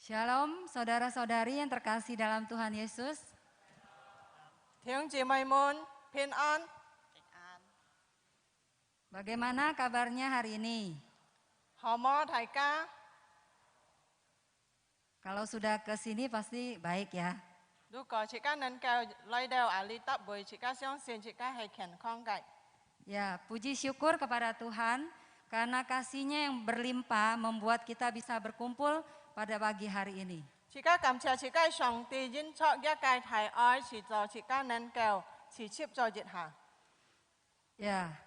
Shalom saudara-saudari yang terkasih dalam Tuhan Yesus. 弟兄姐妹們平安， Bagaimana kabarnya hari ini? 好嗎？大家 Kalau sudah ke sini pasti baik ya. 如果大家能夠來到阿里搭會，大家相信大家係健康嘅。 Ya, puji syukur kepada Tuhan karena kasih-Nya yang berlimpah membuat kita bisa berkumpul pada pagi hari ini. 大家感謝大家上帝因出一屆大愛，使到大家能夠持續在熱下。 Ya.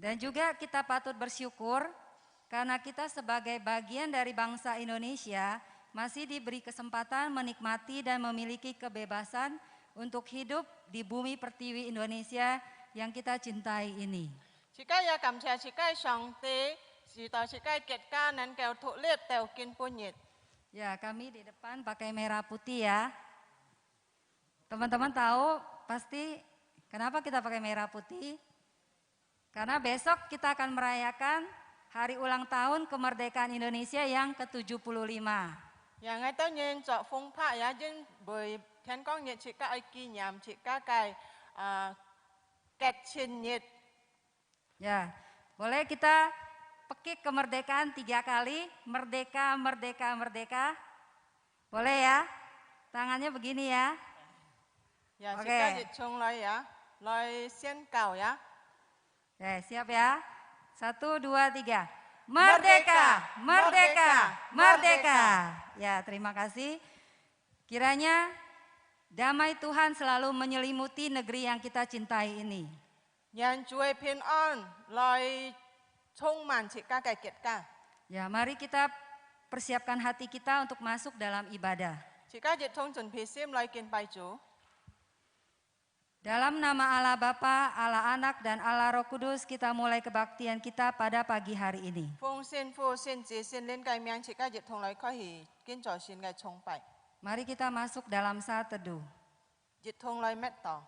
Dan juga kita patut bersyukur karena kita sebagai bagian dari bangsa Indonesia masih diberi kesempatan menikmati dan memiliki kebebasan untuk hidup di bumi pertiwi Indonesia yang kita cintai ini. 大家也感謝大家上帝，使到大家國家能夠脫離條件半日。 Ya, kami di depan pakai merah putih ya. Teman-teman tahu pasti kenapa kita pakai merah putih? Karena besok kita akan merayakan hari ulang tahun kemerdekaan Indonesia yang ke-75. 讓我當然作風拍也因為聽講日大家愛紀念大家嘅國慶日。 Ya, boleh kita pekik kemerdekaan 3 kali, merdeka, merdeka, merdeka. Boleh ya? Tangannya begini ya. 呀， OK 大家熱衷來呀，來宣告呀。 Oke, siap ya? 1, 2, 3. Merdeka, merdeka, merdeka. Ya, terima kasih. Kiranya damai Tuhan selalu menyelimuti negeri yang kita cintai ini. 讓主嘅平安來充滿大家嘅國家。 Ya, mari kita persiapkan hati kita untuk masuk dalam ibadah. 大家熱衷盡脾心來敬拜主。 Dalam nama Allah Bapa, Allah Anak, dan Allah Roh Kudus kita mulai kebaktian kita pada pagi hari ini. 奉聖父、聖子、聖靈嘅名，大家熱衷來開始建造神嘅崇拜， Mari kita masuk dalam saat teduh. 熱衷來默禱。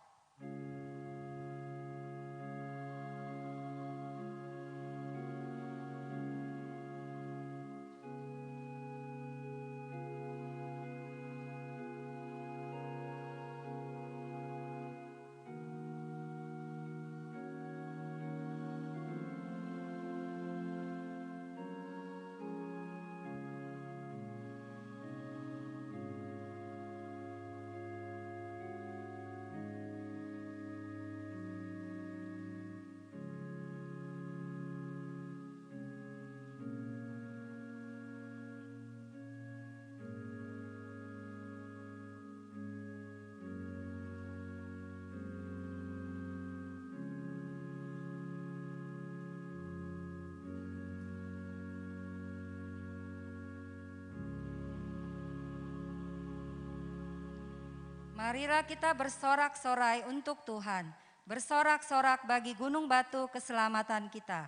Marilah kita bersorak-sorai untuk Tuhan, bersorak-sorak bagi gunung batu keselamatan kita.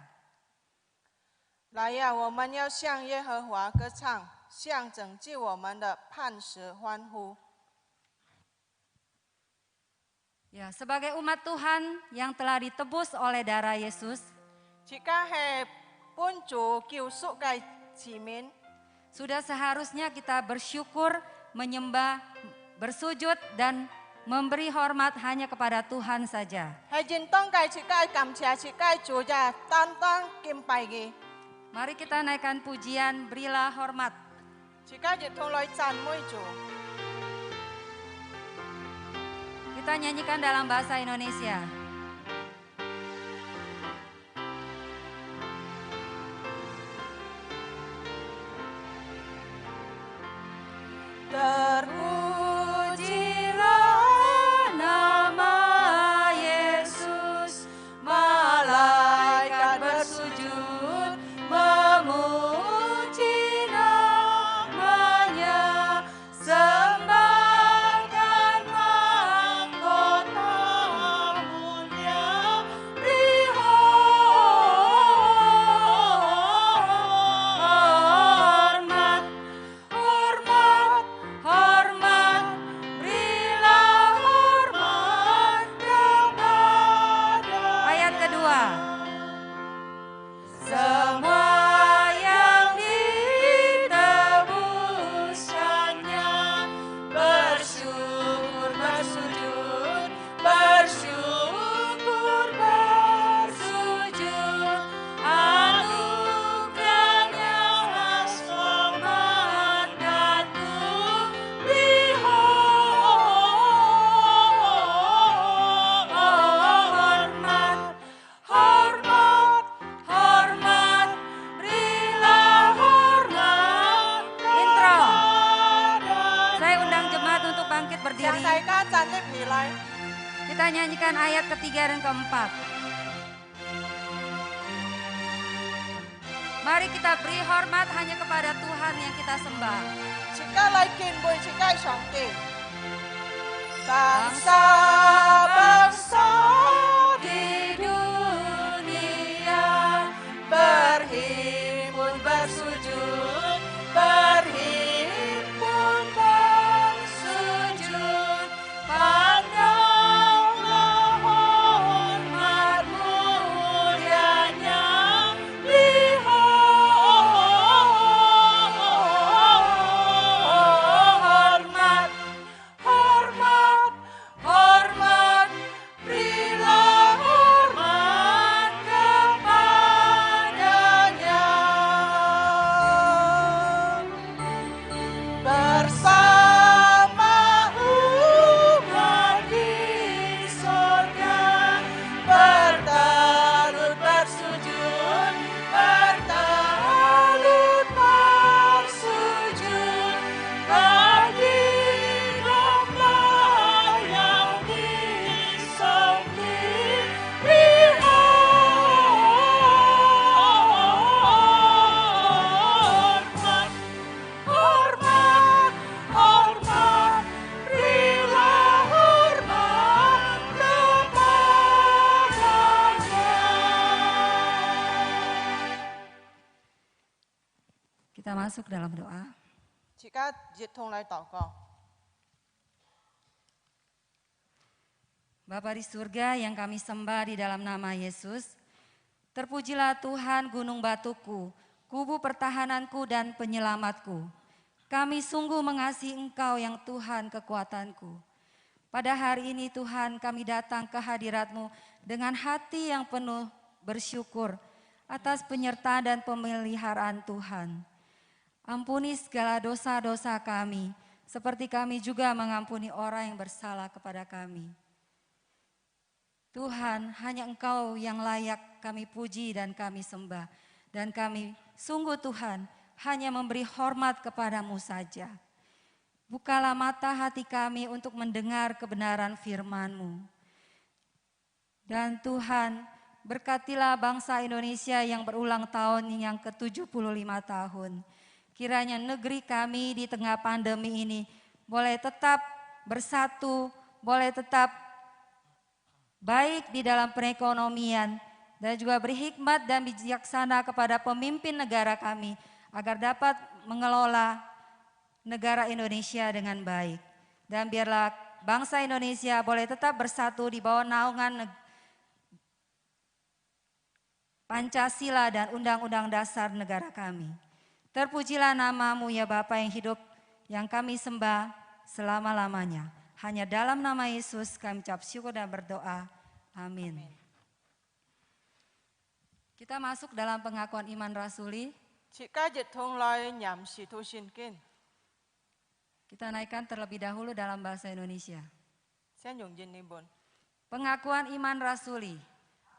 來呀，我們要向耶和華歌唱，向拯救我們的磐石歡呼。 Ya, sebagai umat Tuhan yang telah ditebus oleh darah Yesus, 大家係本主救贖嘅子民， sudah seharusnya kita bersyukur, menyembah, bersujud, dan memberi hormat hanya kepada Tuhan saja. 係應當嘅大家感謝大家主呀，單單敬拜嘅， Mari kita naikkan pujian, berilah hormat. 大家熱衷來讚美主。 Kita nyanyikan dalam bahasa Indonesia. Terpujilah nama Yesus, malaikat bersujud memuji namanya, sembahkan mahkota 来。 Kita nyanyikan ayat ketiga dan keempat. Mari kita beri hormat hanya kepada Tuhan yang kita sembah. 请家来敬畏这界上帝。bangsa bangsa Di dunia berhimpun bersujud, berhimpun bersujud. Pandanglah hormat mulianya, lihat hormat, hormat, hormat, berilah hormat kepadanya. Bersama umat di sorga, bertalut bersujud, bertalut bersujud bagi Bapa yang disembelih. Hormat, hormat, hormat, berilah hormat kepadanya. Kita masuk dalam doa. Jika jitung lai祷告. Bapa di surga yang kami sembah di dalam nama Yesus, terpujilah Tuhan gunung batuku, kubu pertahananku dan penyelamatku. Kami sungguh mengasihi Engkau yang Tuhan kekuatanku. Pada hari ini Tuhan kami datang ke hadirat-Mu dengan hati yang penuh bersyukur atas penyertaan dan pemeliharaan Tuhan. Ampuni segala dosa-dosa kami, seperti kami juga mengampuni orang yang bersalah kepada kami. Tuhan, hanya Engkau yang layak kami puji dan kami sembah. Dan kami sungguh Tuhan hanya memberi hormat kepadamu saja. Bukalah mata hati kami untuk mendengar kebenaran firman-Mu. Dan Tuhan, berkatilah bangsa Indonesia yang berulang tahun yang ke-75 tahun. Kiranya negeri kami di tengah pandemi ini boleh tetap bersatu, boleh tetap baik di dalam perekonomian, dan juga berhikmat dan bijaksana kepada pemimpin negara kami agar dapat mengelola negara Indonesia dengan baik. Dan biarlah bangsa Indonesia boleh tetap bersatu di bawah naungan Pancasila dan Undang-Undang Dasar negara kami. Terpujilah nama-Mu ya Bapa yang hidup, yang kami sembah selama-lamanya. Hanya dalam nama Yesus kami ucap syukur dan berdoa. Amin. Kita masuk dalam pengakuan iman rasuli. Jika jitung lai nyam situ sinkin. Kita naikkan terlebih dahulu dalam bahasa Indonesia. Sen yung jin nibun. Pengakuan iman rasuli.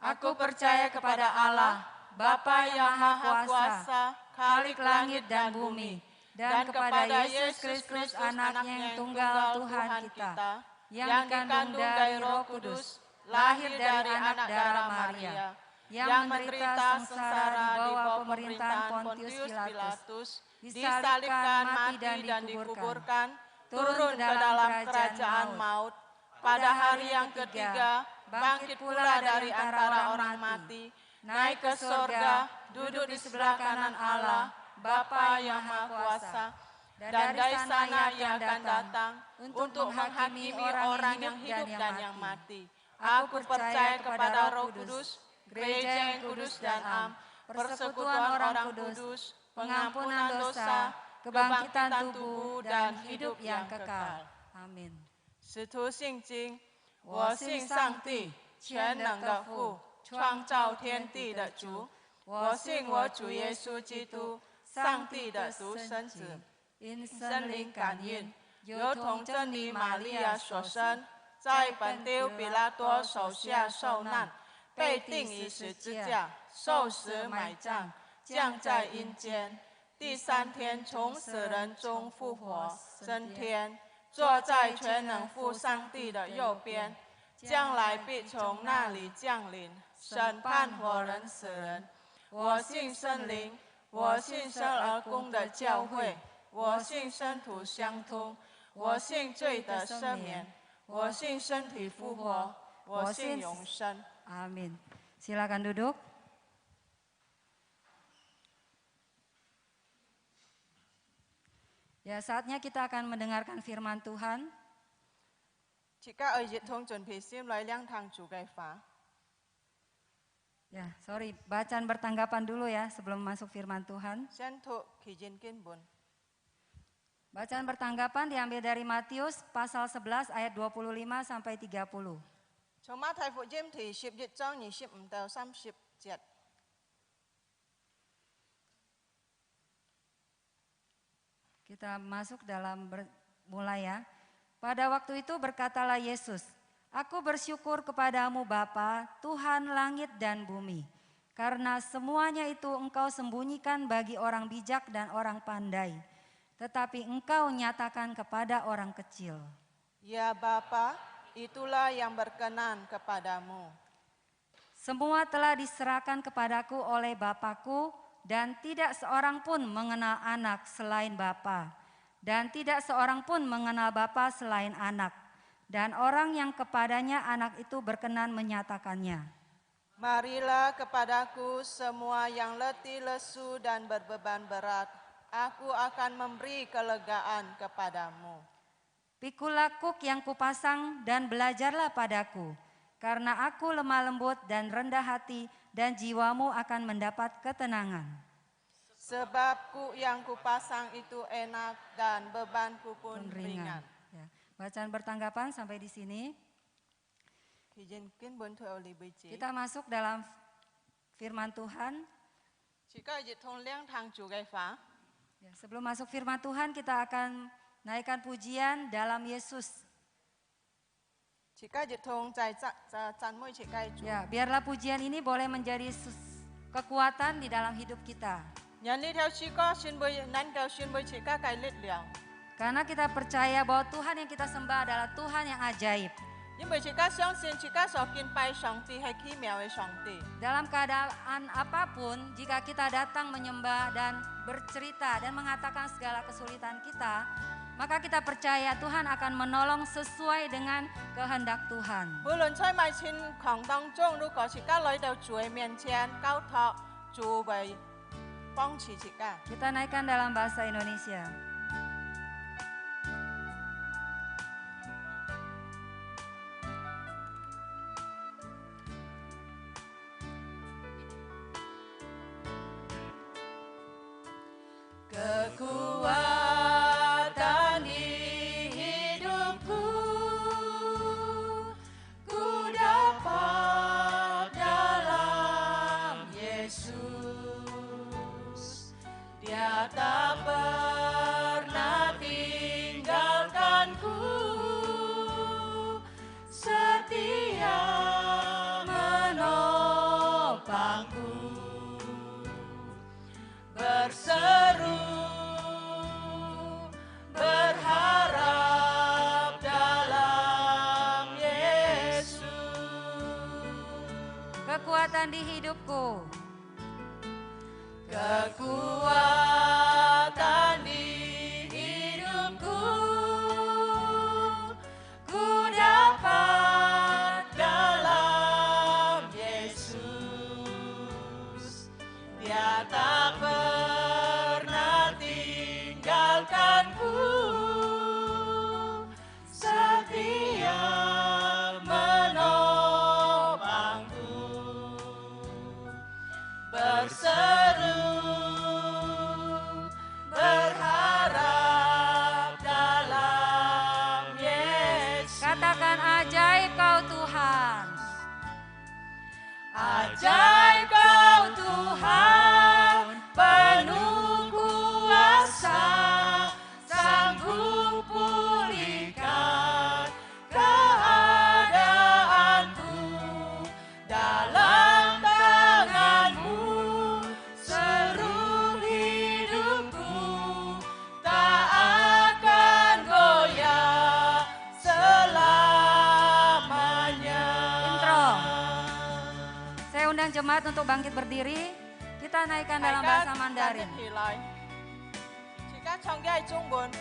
Aku percaya kepada Allah, Bapa yang Maha Kuasa, Khalik langit dan bumi, dan kepada Yesus Kristus anaknya yang tunggal Tuhan kita, yang dikandung dari Roh Kudus, lahir dari anak darah Maria, yang menderita sengsara di bawah pemerintahan Pontius Pilatus, disalibkan, mati dan dikuburkan, turun ke dalam kerajaan maut, pada hari yang ketiga, bangkit pula dari antara orang mati, naik ke surga, duduk di sebelah kanan Allah, Bapa yang Maha Kuasa, dan dari sana Ia akan datang untuk menghakimi orang yang hidup dan yang mati. Aku percaya kepada Roh Kudus, gereja yang kudus dan am, persekutuan orang kudus, pengampunan dosa, kebangkitan tubuh dan hidup yang kekal. Amin. 使徒信经，我信上帝，全能的父，创造天地的主。我信我主耶稣基督，上帝的独生子，因圣灵感应，由童真理玛利亚所生，在本丢比拉多手下受难，被钉于十字架，受死埋葬，降在阴间，第三天从死人中复活，升天。坐在全能父上帝的右边，将来必从那里降临，审判活人死人。我信圣灵，我信生而公的教会，我信圣徒相通，我信罪的赦免，我信身体复活，我信永生。 Amin. Silakan duduk. Ya, saatnya kita akan mendengarkan firman Tuhan. Jika ở dịch thông chuẩn bị xem lại liang thang chủ gai phá. Ya, sorry, bacaan bertanggapan dulu ya sebelum masuk firman Tuhan. Sen thụ khi jin kin bun. Bacaan bertanggapan diambil dari Matius pasal 11 ayat 25 sampai 30. Trong Ma Thái Phụ Diêm thì 11章25到30節。 Kita masuk dalam mulai ya. Pada waktu itu berkatalah Yesus, Aku bersyukur kepadamu Bapa, Tuhan langit dan bumi. Karena semuanya itu Engkau sembunyikan bagi orang bijak dan orang pandai. Tetapi Engkau nyatakan kepada orang kecil. Ya Bapa, itulah yang berkenan kepadamu. Semua telah diserahkan kepadaku oleh Bapakku, dan tidak seorang pun mengenal anak selain Bapa, dan tidak seorang pun mengenal Bapa selain anak, dan orang yang kepadanya anak itu berkenan menyatakannya. Marilah kepadaku semua yang letih lesu dan berbeban berat, aku akan memberi kelegaan kepadamu. Pikulah kuk yang kupasang dan belajarlah padaku, karena aku lemah lembut dan rendah hati, dan jiwamu akan mendapat ketenangan. Sebab kuk yang kupasang itu enak dan bebanku pun ringan. Ya. Bacaan bertanggapan sampai di sini. Kita masuk dalam firman Tuhan. Ya, sebelum masuk firman Tuhan kita akan naikkan pujian dalam Yesus. Ya, biarlah pujian ini boleh menjadi kekuatan di dalam hidup kita. Karena kita percaya bahwa Tuhan yang kita sembah adalah Tuhan yang ajaib. Dalam keadaan apapun, jika kita datang menyembah dan bercerita dan mengatakan segala kesulitan kita, maka kita percaya Tuhan akan menolong sesuai dengan kehendak Tuhan. Kita naikkan dalam bahasa Indonesia. Kekuatan di hidupku, ku dapat dalam Yesus. Dia tak pernah tinggalkanku, setia menopangku, berseru berharap dalam Yesus. Kekuatan di hidupku, kekuatan di hidupku, ku dapat dalam Yesus. Dia tak pernah tinggalkanku, setia menopangku, berseru berharap dalam Yesus. katakan ajaib Kau Tuhan. Ajaib Kau Tuhan, penuh kuasa, jemaat untuk bangkit berdiri. Kita naikkan dalam bahasa Mandarin. Jika Chonggai Zhongwen.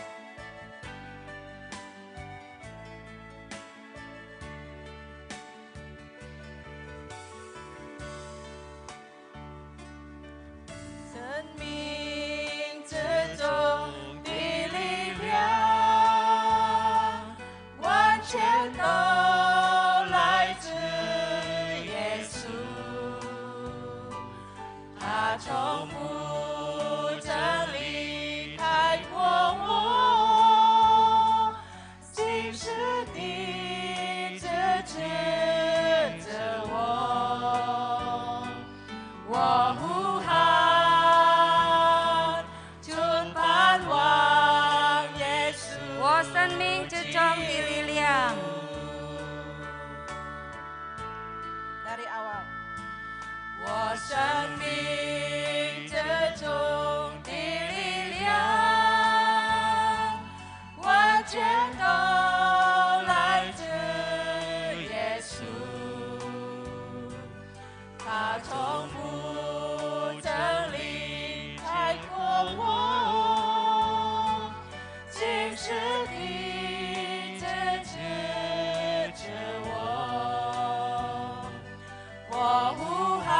Dari awal. 我生命之中的力量，完全都来自耶稣。他从不曾离开过我，今世的支持着我。我呼喊，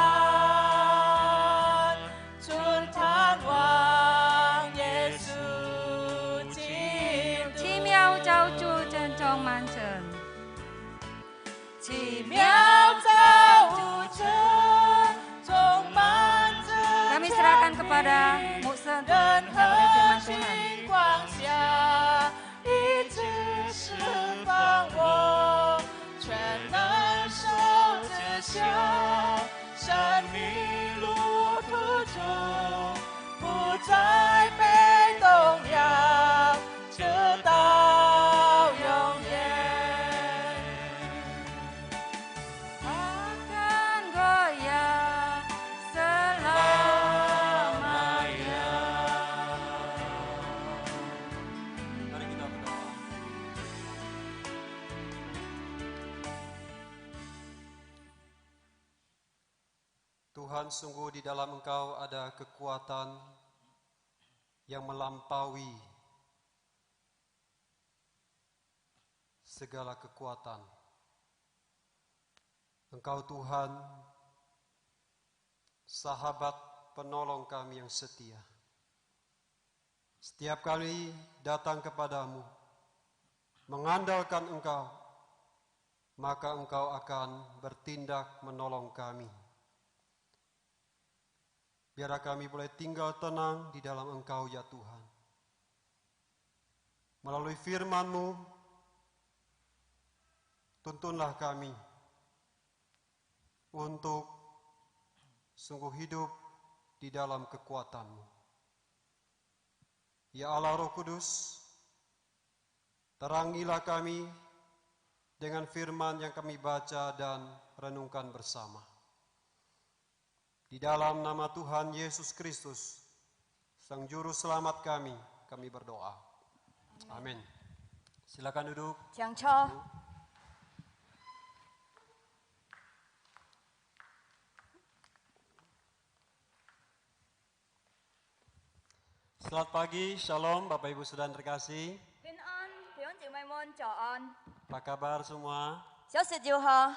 纯盼望耶稣基督。奇妙造就真充满神，奇妙造就充满着。Kami serahkan kepada Musa untuk menyampaikan firman Tuhan. 光下一直释放我，全能手之下，生命路途中不再被动摇，直到永远。Akan goyah selamanya. Mari kita berdoa. Tuhan, sungguh di dalam Engkau ada kekuatan yang melampaui segala kekuatan. Engkau Tuhan, sahabat penolong kami yang setia. Setiap kali datang kepadamu, mengandalkan Engkau, maka Engkau akan bertindak menolong kami. Biarlah kami boleh tinggal tenang di dalam Engkau ya Tuhan. Melalui firman-Mu, tuntunlah kami untuk sungguh hidup di dalam kekuatan-Mu. Ya Allah Roh Kudus, terangilah kami dengan firman yang kami baca dan renungkan bersama. Di dalam nama Tuhan Yesus Kristus, Sang Juru Selamat kami berdoa. Amin. Silakan duduk. Jangan. Selamat pagi, Shalom Bapak Ibu Saudara terkasih. Bình an,弟兄姊妹們早安。 Apa kabar semua? 小事就好。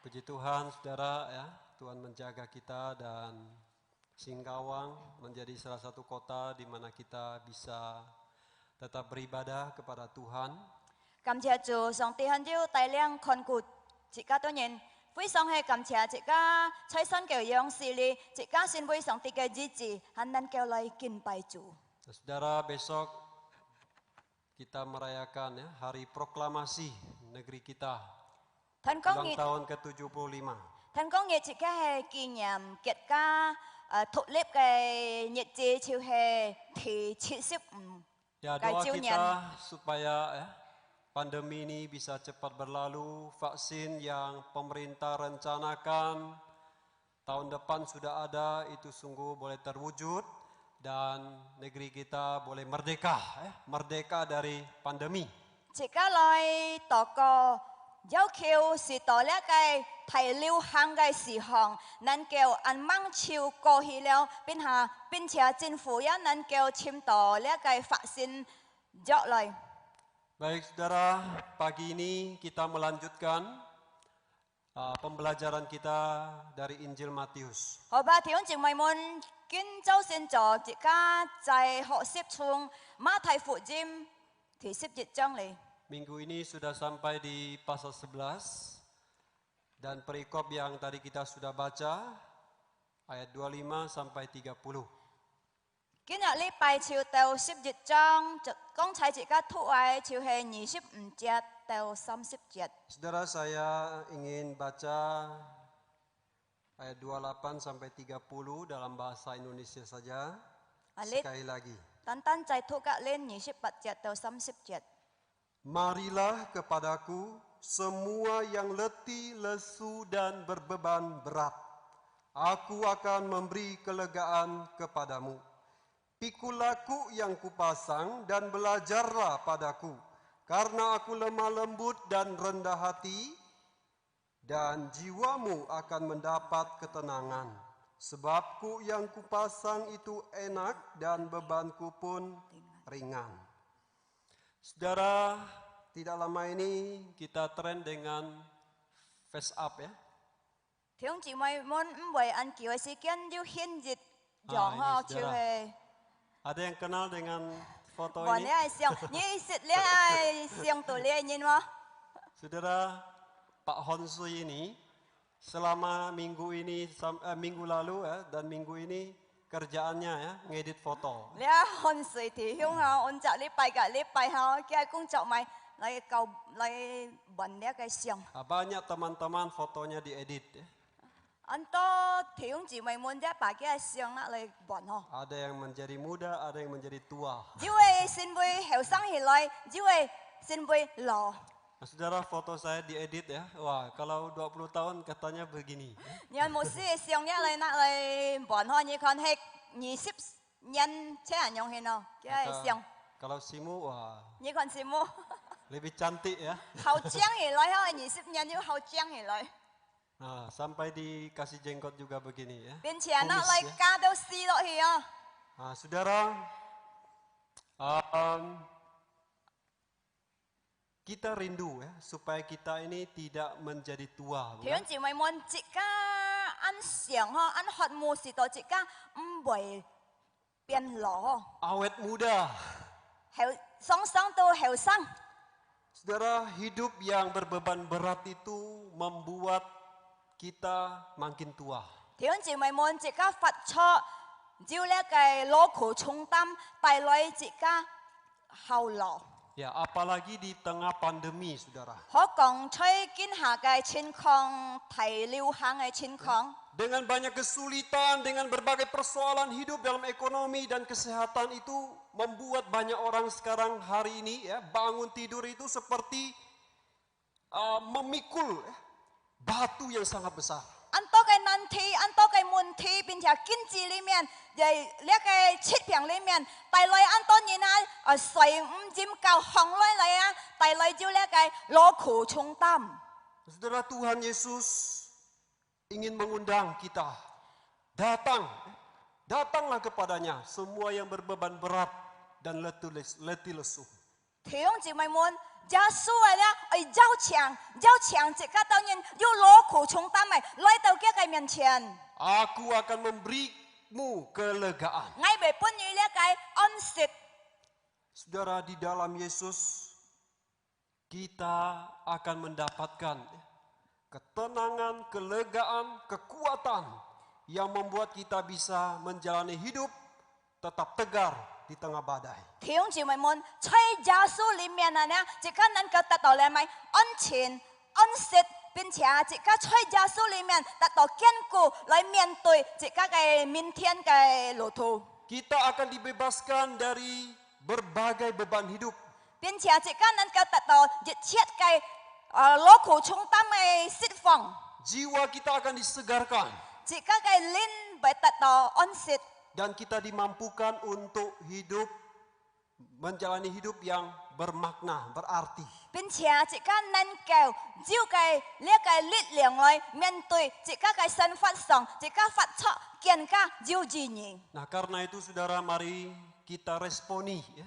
Puji Tuhan Saudara ya, Tuhan menjaga kita dan Singkawang menjadi salah satu kota di mana kita bisa tetap beribadah kepada Tuhan. 感謝主，上帝很少帶領看顧，自家當然非常係感謝自家財產嘅樣式哩，自家先為上帝嘅日子，很難叫來敬拜主。 Nah, Saudara, besok kita merayakan ya hari proklamasi negeri kita. ท่านก็ Ulang 熱， tahun ke-75. ท่านก็熱自家係紀念結家獨立嘅日子，就係第75。 Ya, doa kita supaya ya, pandemi ini bisa cepat berlalu, vaksin yang pemerintah rencanakan tahun depan sudah ada, itu sungguh boleh terwujud dan negeri kita boleh merdeka, merdeka dari pandemi. 自家來禱告，要求是到了个大流行嘅時候，能夠按猛潮過去了，並且政府也能夠簽到了個發展落來。 Baik saudara, pagi ini kita melanjutkan pembelajaran kita dari Injil Matius. 好吧，弟兄姊妹們，今早先做自家在學習從馬太福音第11章嚟。 Minggu ini sudah sampai di pasal 11 dan perikop yang tadi kita sudah baca ayat 25 sampai 30. 今日禮拜就到11章，就剛才自家讀嘅就係25節到30節。 Saudara, saya ingin baca ayat 28 sampai 30 dalam bahasa Indonesia saja. Sekali lagi. 單單再讀嘅呢28節到30節。 Marilah kepadaku semua yang letih, lesu dan berbeban berat. Aku akan memberi kelegaan kepadamu. Pikulah yang kupasang dan belajarlah padaku. Karena aku lemah lembut dan rendah hati, dan jiwamu akan mendapat ketenangan. Sebabku yang kupasang itu enak dan bebanku pun ringan. Saudara, tidak lama ini kita tren dengan face up ya. 弟兄姊妹們唔為按叫嘅時間要獻熱讓 Ah, 就 ini 係 Ada yang kenal dengan foto 話你 ini? 係上，你識你係上到你認嗎？ Saudara, Pak Honsui ini selama minggu ini, minggu lalu ya, dan minggu ini kerjaannya ya, ngedit foto. 你係看誰弟兄啊？按照禮拜嘅禮拜嚇，佢係工作咪嚟舊嚟揾你嘅相。 Banyak teman-teman fotonya diedit ya. 很多弟兄姊妹們一把嘅相啦嚟揾嗬。 Ada yang menjadi muda, ada yang menjadi tua. 只會先會後生起來，只會先會老。 Nah, saudara, foto saya diedit ya. Wah, kalau 20 tahun katanya begini. 有冇事嘅相一嚟嗱嚟揾嗬？你看係20年前用嘅咯，嘅相。 Kalau Simu, wah, 你看是冇？ lebih cantik ya. 後將起來嗬，20年要後將起來， Nah, sampai dikasih jenggot juga begini ya. 並且嗱 Kumis 嚟 ya. 加到撕落去啊！ Nah, saudara, kita rindu ya supaya kita ini tidak menjadi tua. 弟兄姊妹們，自家按相嗬，按學慕時代，自家唔會變老嗬， Awet muda. 後生到後生。 Saudara, hidup yang berbeban berat itu membuat kita makin tua. 弟兄姊妹們，自家發錯，照呢個勞苦重擔帶來自家後老。 Ya, apalagi di tengah pandemi, saudara. 可講最近下嘅情況，大流行嘅情況。 Dengan banyak kesulitan, dengan berbagai persoalan hidup dalam ekonomi dan kesehatan itu membuat banyak orang sekarang hari ini ya bangun tidur itu seperti memikul batu yang sangat besar. 很多嘅難題，很多嘅問題，並且經濟裏面，呢個疾病裏面，帶來很多人啊，睡唔佔夠行來啊，帶來就呢個勞苦重擔。 Saudara, Tuhan Yesus ingin mengundang kita. Datanglah kepadanya semua yang berbeban berat dan letih lesu. 弟兄姊妹們，耶穌啊咧，邀請這個當然要勞苦重擔嘅來到佢嘅面前， Aku akan memberimu kelegaan. 我為本於呢個安息。 Saudara, di dalam Yesus kita akan mendapatkan ketenangan, kelegaan, kekuatan yang membuat kita bisa menjalani hidup tetap tegar di tengah badai. 弟兄姊妹們，在耶穌裏面啊，呢，這個能夠得到你咪安全、安息，並且這個在耶穌裏面得到堅固，來面對這個嘅明天嘅路途， Kita akan dibebaskan dari berbagai beban hidup. 並且這個能夠得到一切嘅勞苦重擔嘅釋放， Jiwa kita akan disegarkan 這個嘅靈會得到安息， dan kita dimampukan untuk hidup menjalani hidup yang bermakna, berarti. 並且一家能夠照計呢個力量來面對一家嘅生活上，一家發出更加照自然。 Nah, karena itu saudara, mari kita responi ya.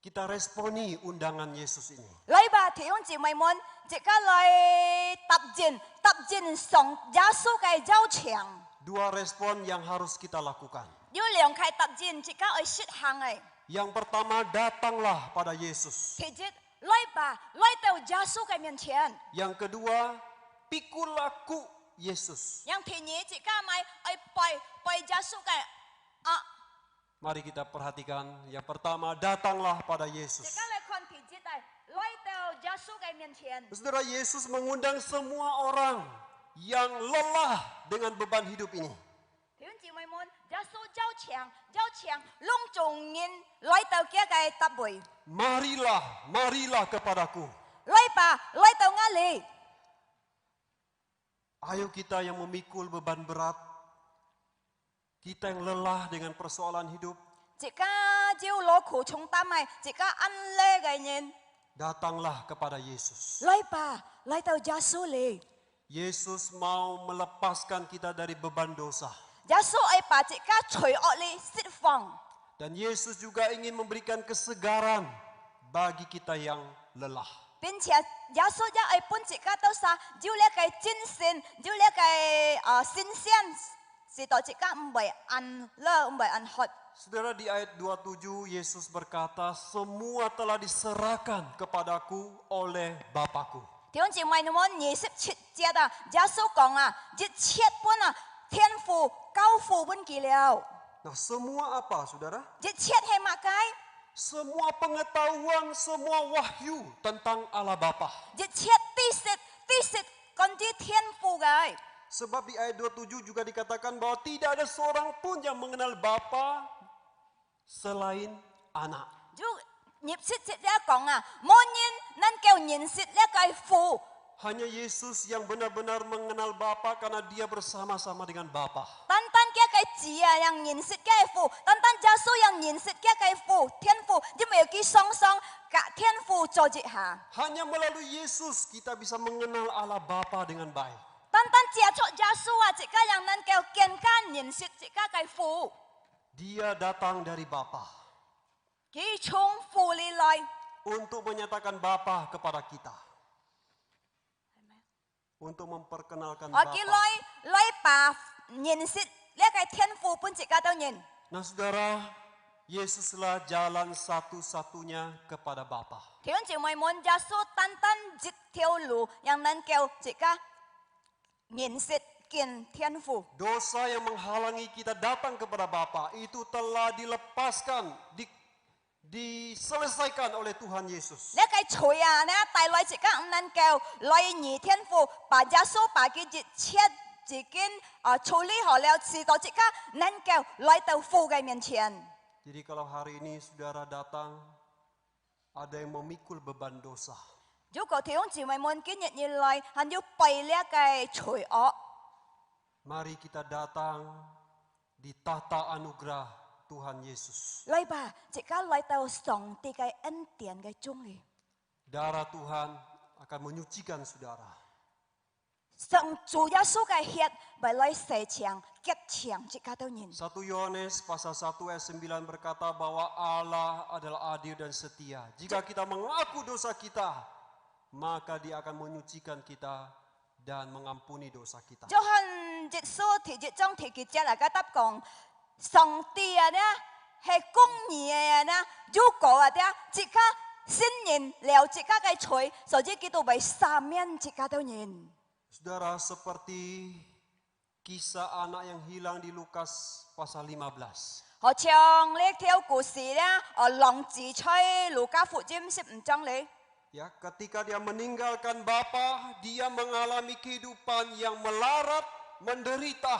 Kita responi undangan Yesus ini. 來吧，弟兄姊妹們，一家來踏進上耶穌嘅招牆。 Dua respon yang harus kita lakukan. 有兩個踏進，一家愛實行嘅。 Yang pertama, datanglah pada Yesus. 其一，來吧，來到耶穌嘅面前。 Yang kedua, pikul laku Yesus. 讓第二，一家咪愛拜耶穌嘅啊。 Mari kita perhatikan. Yang pertama, datanglah pada 一 Yesus. 家來看第一代，來到耶穌嘅面前。 Saudara, Yesus mengundang semua orang yang lelah dengan beban hidup ini. 弟兄姊妹們，耶穌招牆，攏眾人來到這個搭位。 Marilah, marilah kepadaku. 來吧，來到我裏。 Ayo kita yang memikul beban berat. Kita yang lelah dengan persoalan hidup. 一家要攞苦重擔嘅，一家安樂嘅人。 Datanglah kepada Yesus. 來吧，來到耶穌裏。 Yesus mau melepaskan kita dari beban dosa. 耶穌愛把一家罪惡裏釋放。 Dan Yesus juga ingin memberikan kesegaran bagi kita yang lelah. 並且耶穌也愛本一家都啥，要呢個精神，要呢個新鮮，使到一家唔會安樂，唔會安喝。 Saudara, di ayat 27 Yesus berkata, semua telah diserahkan kepadaku oleh Bapakku. 弟兄姊妹，你們27節啊，耶穌講啊，一切本啊，天父交付本記了， Nah, semua apa, saudara? 一切係乜嘢？ Semua pengetahuan, semua wahyu tentang Allah Bapa. 一切知識關於天父嘅。 Sebab di ayat 27 juga dikatakan bahwa tidak ada seorang pun yang mengenal Bapa selain anak. 就27節咧講啊，冇人能夠認識呢個父。 Hanya Yesus yang benar-benar mengenal Bapa karena dia bersama-sama dengan Bapa. 單單嘅個字啊，yang認識嘅父，單單耶穌yang認識嘅個父，天父，因為佢雙雙กับ天父坐一下。 Hanya melalui Yesus kita bisa mengenal Allah Bapa dengan baik. 單單接觸耶穌啊，一個人能夠更加認識一個個父。 Dia datang dari Bapa 佢從父裏來， untuk menyatakan Bapa kepada kita. Untuk memperkenalkan 我佢 Bapa. 來把認識呢個天父本一個都認。 Nah, saudara, Yesuslah jalan satu-satunya kepada Bapa. 弟兄姊妹們，耶穌單單一條路，讓能夠一個認識見天父。 Dosa yang menghalangi kita datang kepada Bapa itu telah dilepaskan, diselesaikan oleh Tuhan Yesus. 呢個罪啊，呢帶來一個唔能夠來而天父，把耶穌把佢一切已經處理好了，使到一個能夠來到父嘅面前。 Jadi kalau hari ini saudara datang, ada yang memikul beban dosa. 如果弟兄姊妹們今日要來，係要背呢個罪惡， Mari kita datang di tahta anugerah Tuhan Yesus. 來吧，一個來到上帝嘅恩典嘅中裏。 Darah Tuhan akan menyucikan saudara. 上主耶穌嘅血為來洗牆、潔牆，一個都認。 1 Yohanes pasal 1 ayat 9 berkata bahwa Allah adalah adil dan setia. Jika kita mengaku dosa kita, maka Dia akan menyucikan kita dan mengampuni dosa kita. 約翰一書第一章第幾節嚟嘅答講，上帝啊呢係公義嘅呢，如果啊啲一個新人了一個嘅罪，所以佢都為赦免一個都認。 Saudara, seperti kisah anak yang hilang di Lukas pasal 15. 好像呢條故事呢，浪子在路加福音15章裏。 Ya, ketika dia meninggalkan Bapa, dia mengalami kehidupan yang melarat, menderita.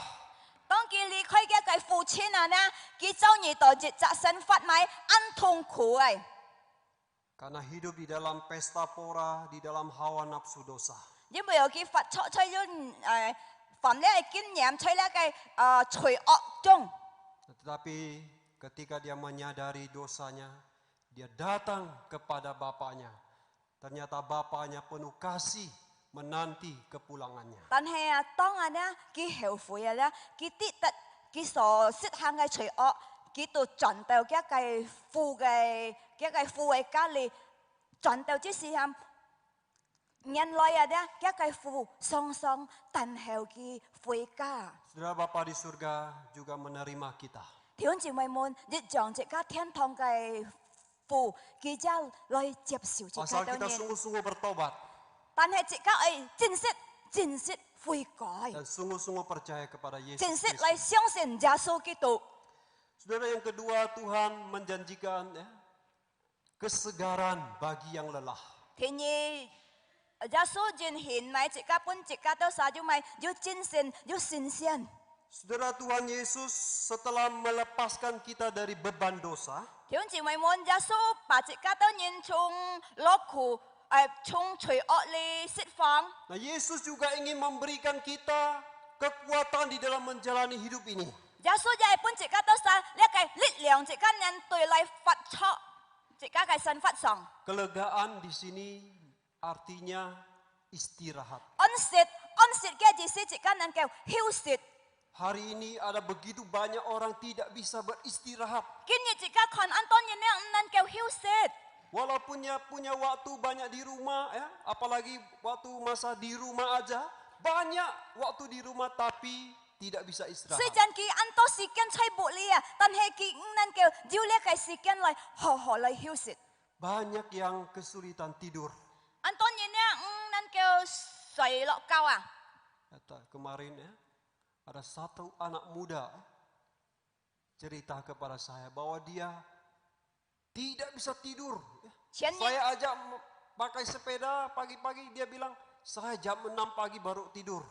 當佢離開嘅佢父親啊呢，佢遭遇到一隻生活咪很痛苦嘅。 Karena hidup di dalam pesta pora, di dalam hawa nafsu dosa. 因為佢發出咗犯呢個經驗，在呢個罪惡中。 Tetapi ketika dia menyadari dosanya, Dia datang kepada bapaknya. Ternyata bapaknya penuh kasih menanti kepulangannya. Tan he tong ana ki hậu phủi la ki ti tat ki so sit hang ai chui o ki tu chọn tàu cái phu cái phu ai cá li chọn tàu chỉ si ham nhân loại cái phu song song tan hậu ki phui cá. Saudara Bapa di surga juga menerima kita. Thiên chỉ mày muốn dịch chọn chỉ cá thiên thong cái phu ki cha loi tiếp siêu chỉ Asal cá kita tao sungguh-sungguh bertobat tan he chỉ cá ấy chính sit phui cõi dan sungguh-sungguh percaya kepada Yesus chính sit Kristus. lại相信耶穌基督。 Saudara, yang kedua, Tuhan menjanjikan kesegaran bagi yang lelah. Thì nhì, Giê xu jin hin mai chỉ cá pun chỉ cá đâu sao chú mai, chú chính xin, chú xin xiên. Saudara, Tuhan Yesus setelah melepaskan kita dari beban dosa, Thì chỉ mày muốn Giê xu bà chỉ cá đâu nhìn chung lỗ khủ, chung chửi ọ li xích phang. nah Yesus juga ingin memberikan kita kekuatan di dalam menjalani hidup ini. Giê xu dạy pun chỉ cá đâu sao, lấy cái lực lượng chỉ cá nhân tuổi lại phát cho, chỉ cá cái sân phát sòng. Kelegaan di sini artinya istirahat. On sit cái gì chỉ cá nhân kêu hiu sit. Hari ini ada begitu banyak orang tidak bisa beristirahat. Kini chỉ cá còn ăn tôn như này nên kêu hiu sit. Walaupun punya waktu banyak di rumah, apalagi waktu masa di rumah aja, banyak waktu di rumah tapi tidak bisa istirahat.虽然佢按多時間吹薄你啊，但係佢能夠照呢個時間嚟好好嚟休息。 Banyak yang kesulitan tidur. 按多年呢，能夠睡落覺啊。 Kemarin ada satu anak muda cerita kepada saya bahwa dia tidak bisa tidur. Saya ajak pakai sepeda pagi-pagi, dia bilang saya jam 6 pagi baru tidur.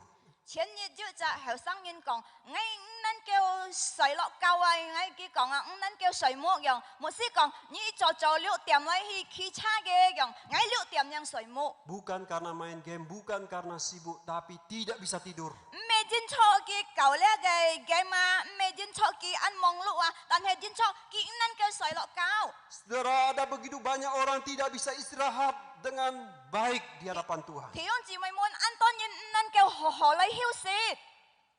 前日就就後生人講，我能夠睡落覺啊，我佢講啊，我能夠睡冇用。牧師講，你做6點嚟去車嘅用，我6點樣睡冇。 Bukan karena main game, bukan karena sibuk, tapi tidak bisa tidur. 唔係真錯嘅舊呢嘅 game 啊，唔係真錯嘅按忙碌啊，但係真錯佢能夠睡落覺。 Saudara, ada begitu banyak orang tidak bisa istirahat dengan baik di hadapan Tuhan. 弟兄姊妹們，按當然能夠好好嚟休息。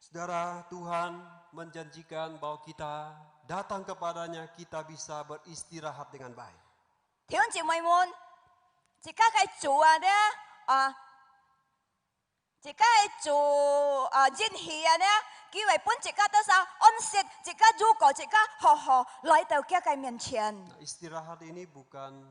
Saudara, Tuhan menjanjikan bahwa kita datang kepadanya, kita bisa beristirahat dengan baik. 弟兄姊妹們，自家嘅做呢，自家嘅做演戲呢，佢為本自家多少安息，自家如果自家好好來到家嘅面前。 Nah, istirahat ini bukan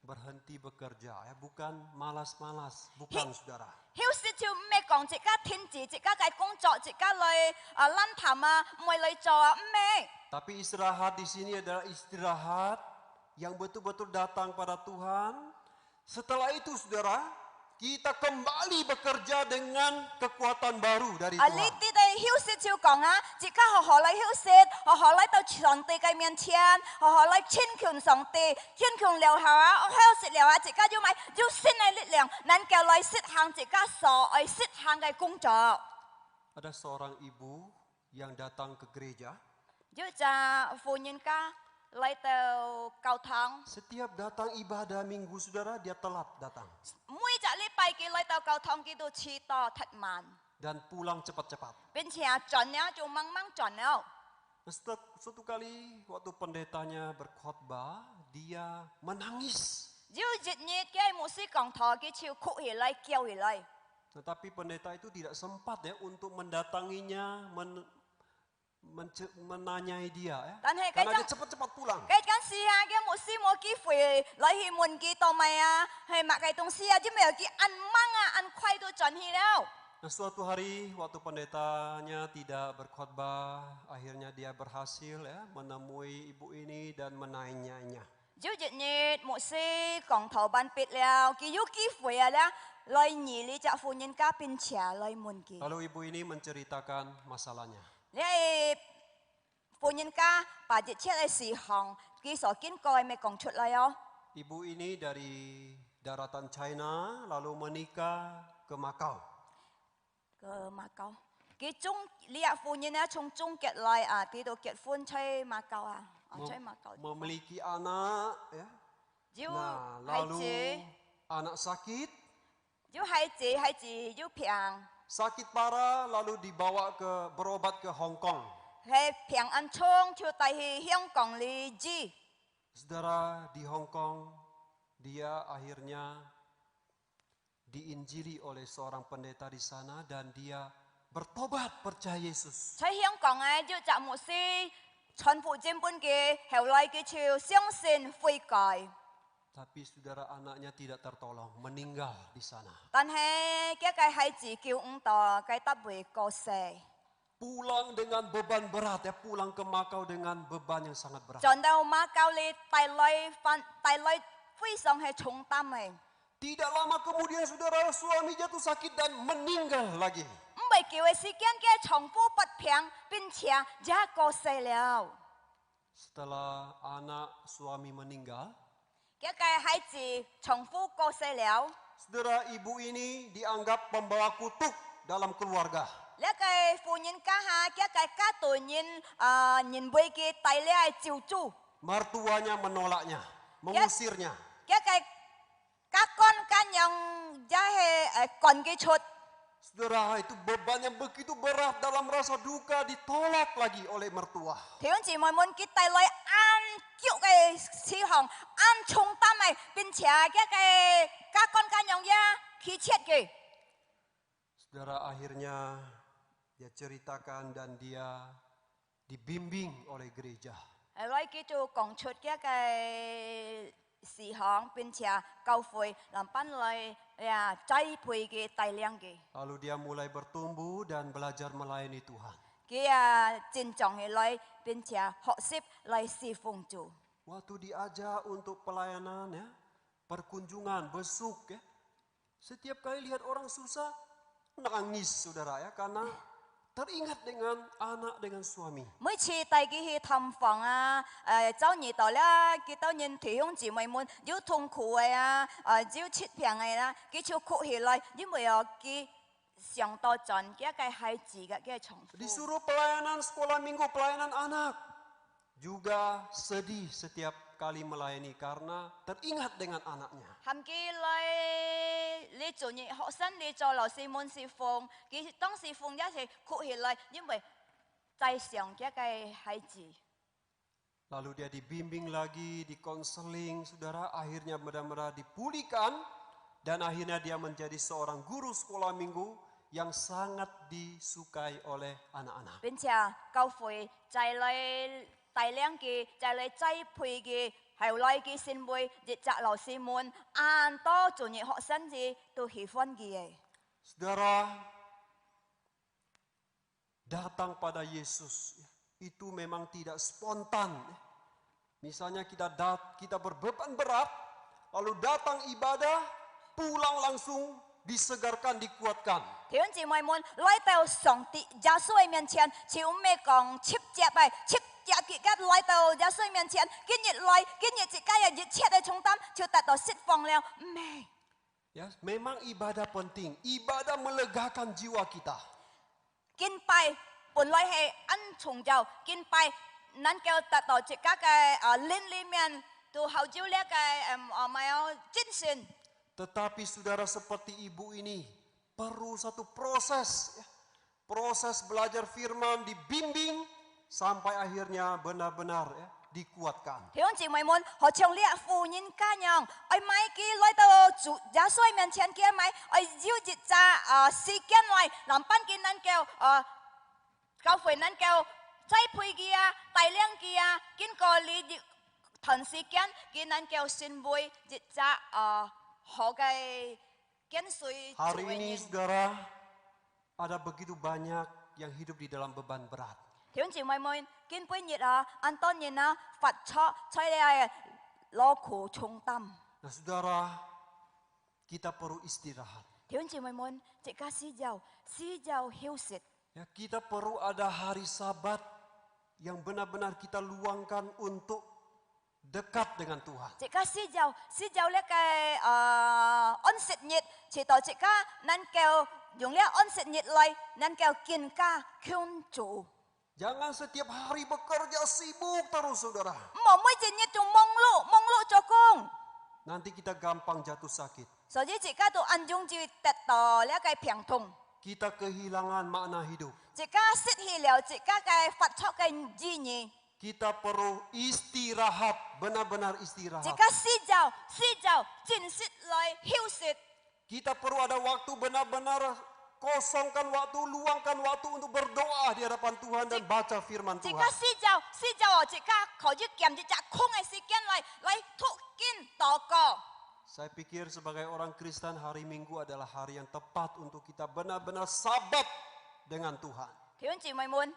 berhenti bekerja, bukan malas-malas, bukan saudara. 休息就唔係講自家停止，自家嘅工作，自家嚟懶談啊，唔係嚟做啊，唔係。 Tapi istirahat di sini adalah istirahat yang betul-betul datang pada Tuhan. Setelah itu saudara, kita kembali bekerja dengan kekuatan baru dari 呢 Tuhan. 啲嘅休息就講啊，自家好好嚟休息，好好嚟到上帝嘅面前，好好嚟親近上帝，親近了後啊，休息了啊，自家就買就新嘅力量，能夠嚟實行自家所愛實行嘅工作。 Ada seorang ibu yang datang ke gereja. 就就婦人家嚟到教堂， Setiap datang ibadah minggu saudara, dia telat datang. 每隻禮拜佢嚟到教堂，佢都遲到太慢， Dan pulang cepat-cepat. 並且轉了就慢慢轉了。 Suatu kali waktu pendetanya berkhotbah, dia menangis. 有一日嘅牧師講台，佢就哭起來，叫起來。 Tetapi pendeta itu tidak sempat untuk mendatanginya, menanyai dia. Tapi Karena dia cepat-cepat pulang. 嗰陣時啊，嘅牧師冇機會嚟去問佢到咪啊，係買嘅東西啊，只咪有佢按慢啊，按快都轉去了。 Nah, suatu hari waktu pendetanya tidak berkhotbah, akhirnya dia berhasil menemui ibu ini dan menanyainya. 有一日牧師講頭辦畢了，佢有機會啊咧，來二呢隻婦人家並且來問佢。 Lalu ibu ini menceritakan masalahnya. 你係婦人家把一切嘅事項，佢所經過咪講出嚟哦。 Ibu ini dari daratan China lalu menikah ke Makau. 個馬交，佢中呢日婦人咧從中國來啊，佢到結婚去馬交啊。memiliki anak, ya. Nah, lalu anak sakit, sakit parah, lalu dibawa berobat ke Hong Kong. Saudara, di Hong Kong, dia akhirnya diinjili oleh seorang pendeta di sana dan dia bertobat percaya Yesus. Tapi saudara, anaknya tidak tertolong, meninggal di sana. Pulang dengan beban berat, ya, pulang ke Makau dengan beban yang sangat berat. Tidak lama kemudian saudara, suami jatuh sakit dan meninggal lagi. Setelah anak suami meninggal, saudara, ibu ini dianggap pembawa kutuk dalam keluarga. Mertuanya menolaknya, mengusirnya. Saudara, itu beban yang begitu berat dalam rasa duka, ditolak lagi oleh mertua. Saudara, akhirnya dia ceritakan dan dia dibimbing oleh gereja. Lalu dia mulai bertumbuh dan belajar melayani Tuhan. Waktu diajak untuk pelayanan, ya, perkunjungan, besuk, ya, setiap kali lihat orang susah, nangis saudara, ya, karena teringat dengan anak, dengan suami. Disuruh pelayanan sekolah minggu, pelayanan anak. Juga sedih setiap kali melayani karena teringat dengan anaknya. Lalu dia dibimbing lagi, dikonseling, saudara, akhirnya benar-benar dipulihkan dan akhirnya dia menjadi seorang guru sekolah minggu yang sangat disukai oleh anak-anak. Saudara, datang pada Yesus itu memang tidak spontan. Misalnya kita berbeban berat, lalu datang ibadah, pulang langsung disegarkan, dikuatkan. Ya, memang ibadah penting, ibadah melegakan jiwa kita. Tetapi saudara, seperti ibu ini perlu satu proses, ya. Proses belajar firman, dibimbing sampai akhirnya benar-benar, ya, dikuatkan. Hari ini saudara, ada begitu banyak yang hidup di dalam beban berat. Nah saudara, kita perlu istirahat. Ya, kita perlu ada hari Sabat yang benar-benar kita luangkan untuk dekat dengan Tuhan. Jangan setiap hari bekerja sibuk terus saudara. Mỗi mỗi chỉ nhật chung mong lu cho công. Nanti kita gampang jatuh sakit. Sở dĩ chị ca tu ăn dung chỉ tết tờ lẽ cái phiền thùng. Kita kehilangan makna hidup. Chị ca xích hi liệu chị ca cái phát cho cái gì nhỉ? Kita perlu istirahat, benar-benar istirahat. Chị ca si giàu, chính xích lại hiu xích. Kita perlu ada waktu benar-benar kosongkan waktu, luangkan waktu untuk berdoa di hadapan Tuhan dan baca firman Chị Tuhan. ca si giàu, chị ca khó dứt kiềm chị ca không ai si kiên lại thúc kiên tỏ cỏ. Saya pikir sebagai orang Kristen hari Minggu adalah hari yang tepat untuk kita benar-benar sabat dengan Tuhan. Thì anh chị mày muốn,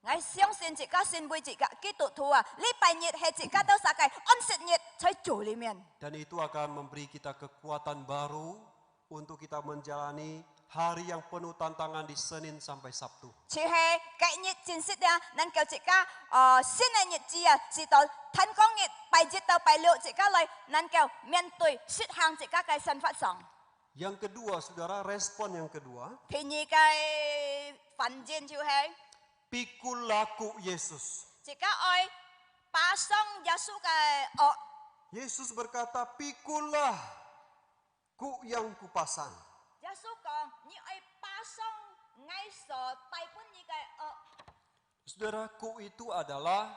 ngay相信chị ca xin với chị ca kỹ thuật thua, lý bài nhiệt hay chị ca đâu sa cái ân sệt nhiệt chơi chủ里面. Dan itu akan memberi kita kekuatan baru untuk kita menjalani hari yang penuh tantangan di Senin sampai Sabtu. Chị hay cái nhiệt chính sách đó, nên kêu chị ca xin này nhiệt chi à, chị tao thành công nhiệt bài nhiệt tao bài liệu chị ca lại, nên kêu miền tây xích hàng chị ca cái sân phát sòng. Yang kedua, saudara, respon yang kedua. Thì như cái phản diện chịu hay. Pikul laku Yesus. Chị ca ơi, ba song Yesus cái Yesus berkata, pikullah ku yang kupasang. Yesus còn như ấy ba song ngay sở tay pun như cái Saudara, ku itu adalah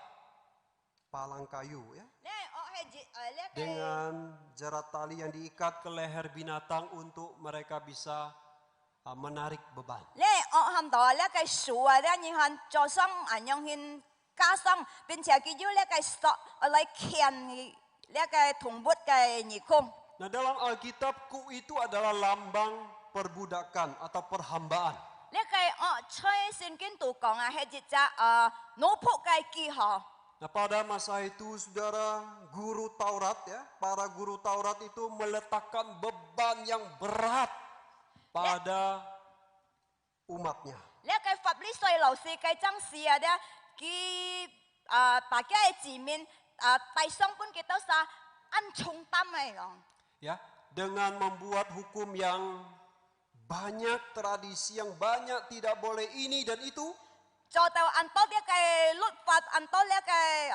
palang kayu ya. Dengan jerat tali yang diikat ke leher binatang untuk mereka bisa menarik beban. Lẽ ham đó là cái sủa đó như han cho xong ảnh yang hin cá xong bên trái cái dưới là cái sọ lại khian là cái thùng bút cái nhị khung. Nah, dalam Alkitab ku itu adalah lambang perbudakan atau perhambaan. Lẽ cái chơi xin kiến tụ còn hay chỉ cha nô phụ cái kỳ họ. Nah, pada masa itu saudara guru Taurat ya, para guru Taurat itu meletakkan beban yang berat pada umatnya. Lẽ cái pháp lý soi lão sư cái trang sĩ đó kỳ bà cái chỉ mình tay xong pun kita sa ăn chung tâm này rồi. Ya, dengan membuat hukum yang banyak, tradisi yang banyak, tidak boleh ini dan itu. Cho tao ăn tốt cái luật pháp ăn tốt cái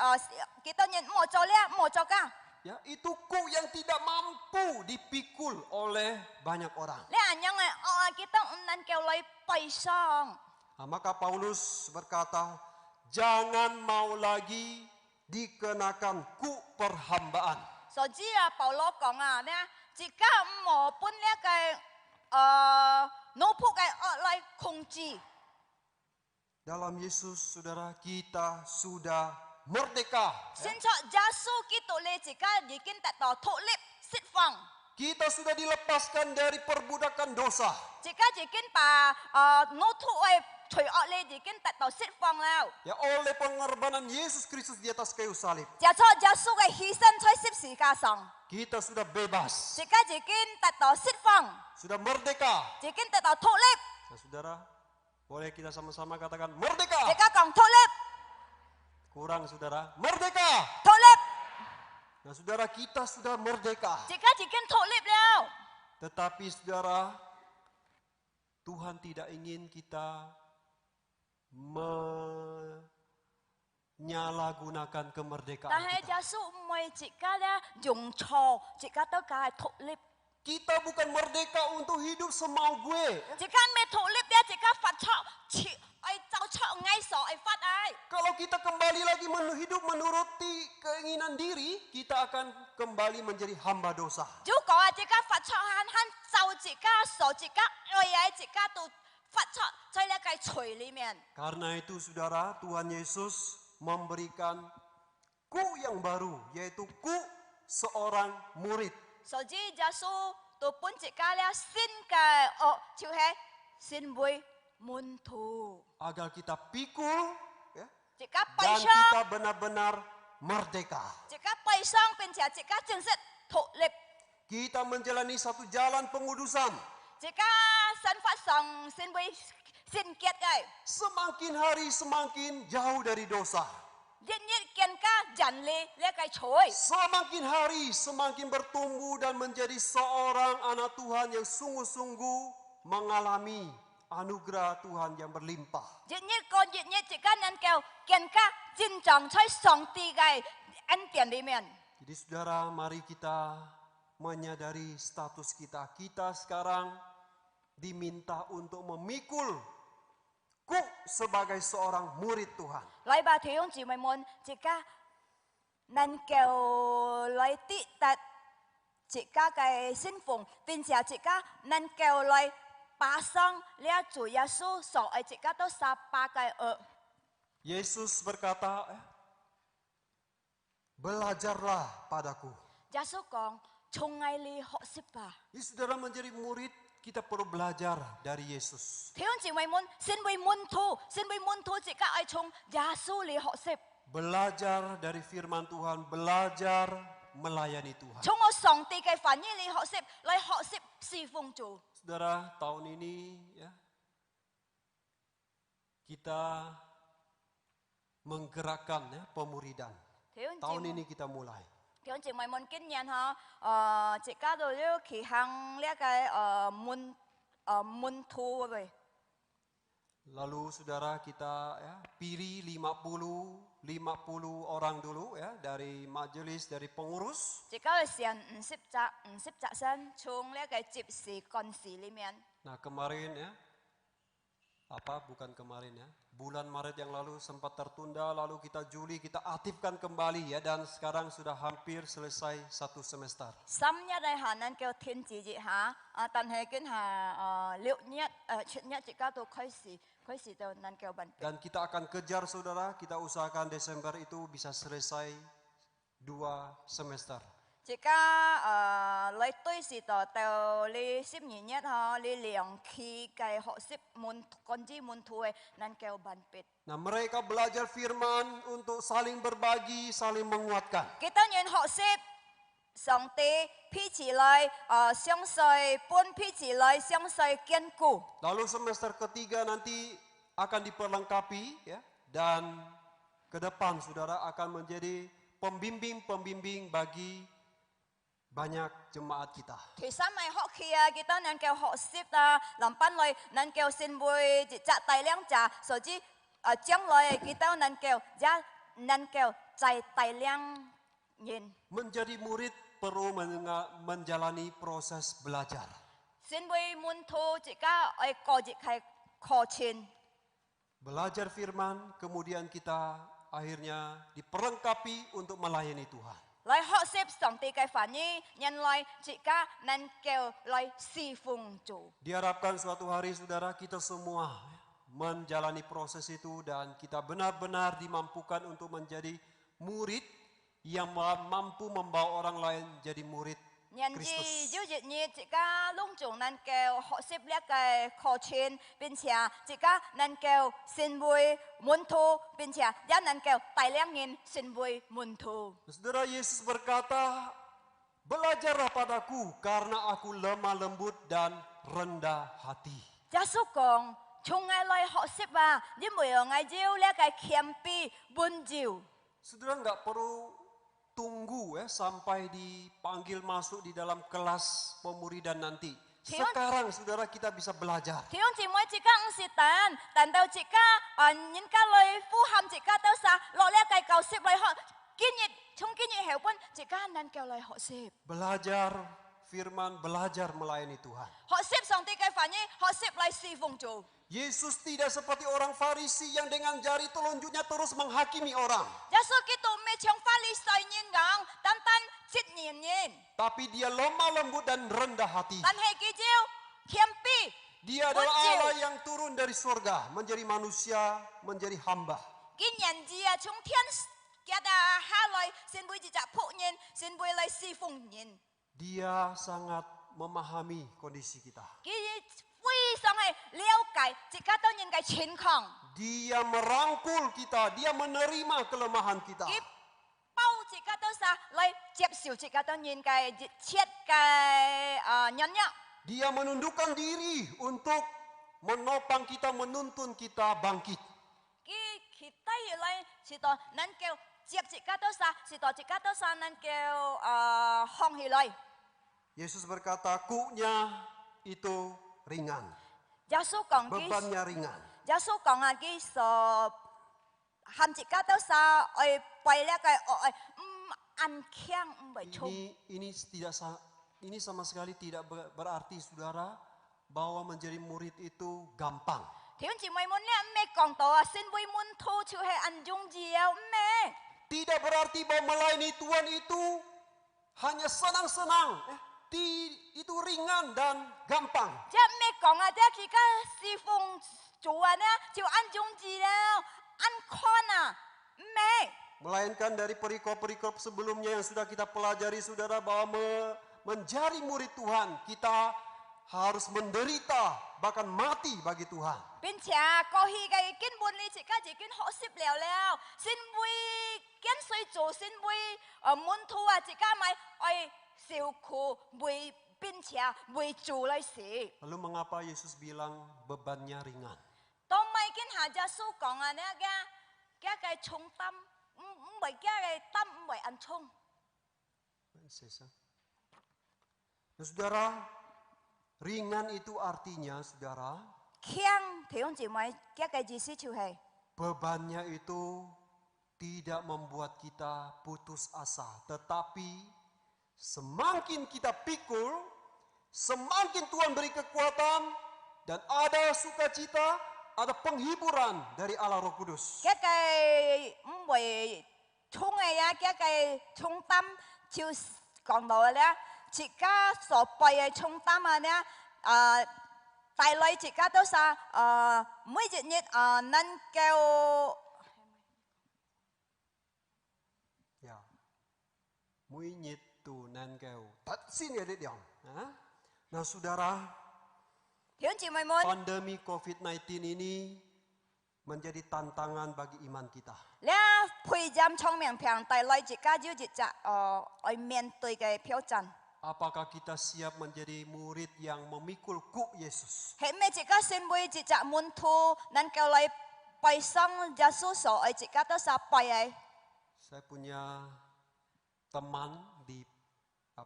kita nhận một cho cả. Ya, itu ku yang tidak mampu dipikul oleh banyak orang. Lẽ anh yang kita nên kêu lại bay sang. Nah, maka Paulus berkata, jangan mau lagi dikenakan ku perhambaan. So chỉ Bảo Lô講nè, chỉ cả một pun cái nô phụ cái lại控制. Dalam Yesus, saudara, kita sudah merdeka. Xin cho Giêsu Kitô lê chỉ cả đi kinh tại tỏ thổ lip xịt phẳng. Kita sudah dilepaskan dari perbudakan dosa. Chỉ cả đi kinh bà nô thủ ấy trời ở lê đi kinh tại tỏ xịt phẳng nào. Ya, oleh pengorbanan Yesus Kristus di atas kayu salib. Giả cho Giêsu cái hy sinh cho xịt xì ca sang. Kita sudah bebas. Chỉ cả đi kinh tại tỏ xịt phẳng. Sudah merdeka. Chỉ kinh tại tỏ thổ lip. Nah, saudara, boleh kita sama-sama katakan merdeka. Chỉ cả còn thổ lip. Kurang saudara, merdeka. Thổ lip. Nah, saudara, kita sudah merdeka. Chỉ cả chỉ kinh thổ lip nào. Tetapi saudara, Tuhan tidak ingin kita menyalahgunakan kemerdekaan Tapi kita. Giêsu mời chị ca đã dùng trò, chị ca tất cả thổ lip. Kita bukan merdeka untuk hidup semau gue. Chị ca mê thổ lip dia, chị ca phát trọ, chị ai cháu trọ ngay sở ai phát ai. Kalau kita kembali lagi hidup menuruti keinginan diri, kita akan kembali menjadi hamba dosa. Chú có chị ca phát trọ han cháu chị ca sở chị ca ai chị ca tu phát trọ chơi là cái chổi li miền. Karena itu saudara, Tuhan Yesus memberikan ku yang baru, yaitu ku seorang murid. Sở dĩ Giêsu tu pun chị ca là xin cái chú hè xin vui môn thù. Agar kita pikul ya, Chị ca dan bay kita sang, benar-benar merdeka. chị ca bay sang bên chị ca chân set thổ lip. Kita menjalani satu jalan pengudusan. Chị ca sân phát song xin vui xin kiệt cái. Semakin hari semakin jauh dari dosa. Diện nhiệt kiên ca dàn lê lê cái chối. Semakin hari semakin bertumbuh dan menjadi seorang anak Tuhan yang sungguh-sungguh mengalami anugerah Tuhan yang berlimpah. Dịch nhiệt con dịch nhiệt chỉ các nên kêu kiên cá jin trọng tại song ti cái ân điển里面。 Jadi saudara, mari kita menyadari status kita. Kita sekarang diminta untuk memikul kuk sebagai seorang murid Tuhan. Lại bà thiếu ông chị mày muốn chỉ cá nên kêu lại tí tật chỉ cá cái sinh phụng并且chỉ cá nên kêu lại把sang lia chủ Yesus so ai chỉ cá都杀八cái Yesus berkata, belajarlah padaku. Yesus con trong ngày li học习ba. Jadi saudara menjadi murid, kita perlu belajar dari Yesus. Thiếu ông chị mày muốn xin với môn thu chỉ cá ai trong Yesus li học习. Belajar dari firman Tuhan, belajar melayani Tuhan. Trong ở song ti cái phản nhiên li học习, lại học习si phụng chủ. Saudara, tahun ini ya, kita menggerakkan ya, pemuridan. Tahun ini kita mulai. Thiếu ông chị mày muốn kinh nghiệm ha, chỉ cá đồ lưu kỳ hàng lia cái môn thu rồi. Lalu saudara kita ya, pilih 50 orang dulu ya dari majelis, dari pengurus. Chỉ có xiên 50 sen trong lia cái chip si con si li mian. Nah kemarin ya, bukan kemarin ya, bulan Maret yang lalu sempat tertunda, lalu kita Juli kita aktifkan kembali ya, dan sekarang sudah hampir selesai 1 semester. Samnya đây hà nên kêu thiên chỉ chị hả,但係跟hà liệu nhất chỉ có tôi khai始就nên kêu bản. Dan kita akan kejar saudara, kita usahakan Desember itu bisa selesai 2 semester. Chỉ có lấy tôi xí tờ tàu li xếp nhị nhất ha, li liang khi cái họ xếp môn con gì môn thuê nên kêu bản bit. Nah mereka belajar firman untuk saling berbagi, saling menguatkan. Kita nhìn họ xếp song ti phi chỉ lại相信本phi chỉ lại相信kiên固. Lalu semester ketiga nanti akan diperlengkapi ya, dan ke depan saudara akan menjadi pembimbing-pembimbing bagi banyak jemaat kita. Thì sáng mai họ kia kita nên kêu họ xếp ta làm ban lại nên kêu xin vui chỉ trả tài lượng trả, rồi chứ将来kita nên kêu chạy tài lượng nhìn. Menjadi murid perlu menjalani proses belajar. Xin vui muốn thu chỉ có ai có chỉ khai khó chín. Belajar firman, kemudian kita akhirnya diperlengkapi untuk melayani Tuhan. Lại họ xếp song ti cái phản nhi nhân lại chỉ có nên kêu lại si phụng chủ. Diharapkan suatu hari saudara kita semua menjalani proses itu dan kita benar-benar dimampukan untuk menjadi murid yang mampu membawa orang lain jadi murid Nhân Kristus. gì dù dịch nhiệt chỉ có lung trùng nên kêu họ xếp lẽ cái khó chín bên chia chỉ có nên kêu xin vui muốn thu bên chia giá nên kêu tài lượng nghìn xin vui muốn thu. Saudara, Yesus berkata, belajarlah padaku karena aku lemah lembut dan rendah hati. Yesus con chung ngay lời họ xếp vào nhưng mỗi ngày chiều lẽ cái khiêm pi buồn chiều. Saudara nggak perlu tunggu ya sampai dipanggil masuk di dalam kelas pemuridan nanti. Sekarang saudara kita bisa belajar. Thì ông chỉ mới chỉ có ông sĩ tàn đầu chỉ có những cái lời phù hợp chỉ có đâu sa lo lẽ cái cầu xếp lời họ kinh nghiệm trong kinh nghiệm hiểu quân chỉ có nên kêu lời họ xếp. Belajar firman, belajar melayani Tuhan. Họ xếp xong thì cái phản nhi họ xếp lại si phụng chủ. Yesus tidak seperti orang Farisi yang dengan jari telunjuknya terus menghakimi orang. Yesus kita macam Farisai nhìn ngang tan chít nhìn. Tapi dia lemah lembut dan rendah hati. Tan hay cái chiêu khiêm pi. Dia adalah Allah yang turun dari surga menjadi manusia, menjadi hamba. Cái nhận gì trong thiên kia đã hai lời xin vui chỉ trả phụ nhìn, xin vui lời si phụng nhìn. Dia sangat memahami kondisi kita. Cái vui xong hay liêu cái chỉ có tôi nhìn cái chiến khong. Dia merangkul kita, dia menerima kelemahan kita. Cái bao chỉ có tôi sa lời tiếp xúc chỉ có tôi nhìn cái chết cái nhân nhá. Dia menundukkan diri untuk menopang kita, menuntun kita bangkit. Cái kita lời chỉ tôi nên kêu tiếp chỉ có tôi sa, chỉ có tôi sa nên kêu hong hi lời. Yesus berkata, kuknya itu ringan. 耶穌講嘅， bebannya ringan. 耶穌講啊嘅所，含自家都sa oi pai le kai oi an kiang bai chung. Ini sama sekali tidak berarti saudara bahwa menjadi murid itu gampang. Thì anh chị mày muốn nè mẹ講到à xin vui muốn thu chịu hay ăn dung diệu mẹ. Tidak berarti bahwa melayani Tuhan itu hanya senang-senang. Itu ringan dan gampang. Chứ mẹ講à thế khi các sư phụng chủ à nè chịu ăn dung diệu ăn con à mẹ. Melainkan dari perikop-perikop sebelumnya yang sudah kita pelajari saudara bahwa menjadi murid Tuhan kita harus menderita bahkan mati bagi Tuhan. 並且過去嘅根本你自家已經學習了，先會跟隨做，先會門徒啊，自家咪愛受苦，會並且會做嚟事。 Lalu mengapa Yesus bilang bebannya ringan? 當咪跟下耶穌講啊，呢嘅重擔，唔係嘅擔，唔係按重。 Nah, saudara, ringan itu artinya saudara, 輕弟兄姊妹，嘅意思就係 bebannya itu tidak membuat kita putus asa, tetapi semakin kita pikul, semakin Tuhan beri kekuatan dan ada sukacita, ada penghiburan dari Allah Roh Kudus. 嘅唔會重嘅呀，嘅重擔就講到咧，自家所背嘅重擔啊咧，帶來自家都sa每一日能夠 Ya, muinyit tu nan kau. Tatsin ya dit yang. Nah saudara, 弟兄姊妹們， pandemi COVID-19 ini menjadi tantangan bagi iman kita. 咧配針聰明平帶來自家要一隻去面對嘅挑戰， Apakah kita siap menjadi murid yang memikul kuk Yesus? 係咪自家先會一隻門徒能夠來背上耶穌所愛自家都sa背嘅？ Saya punya teman di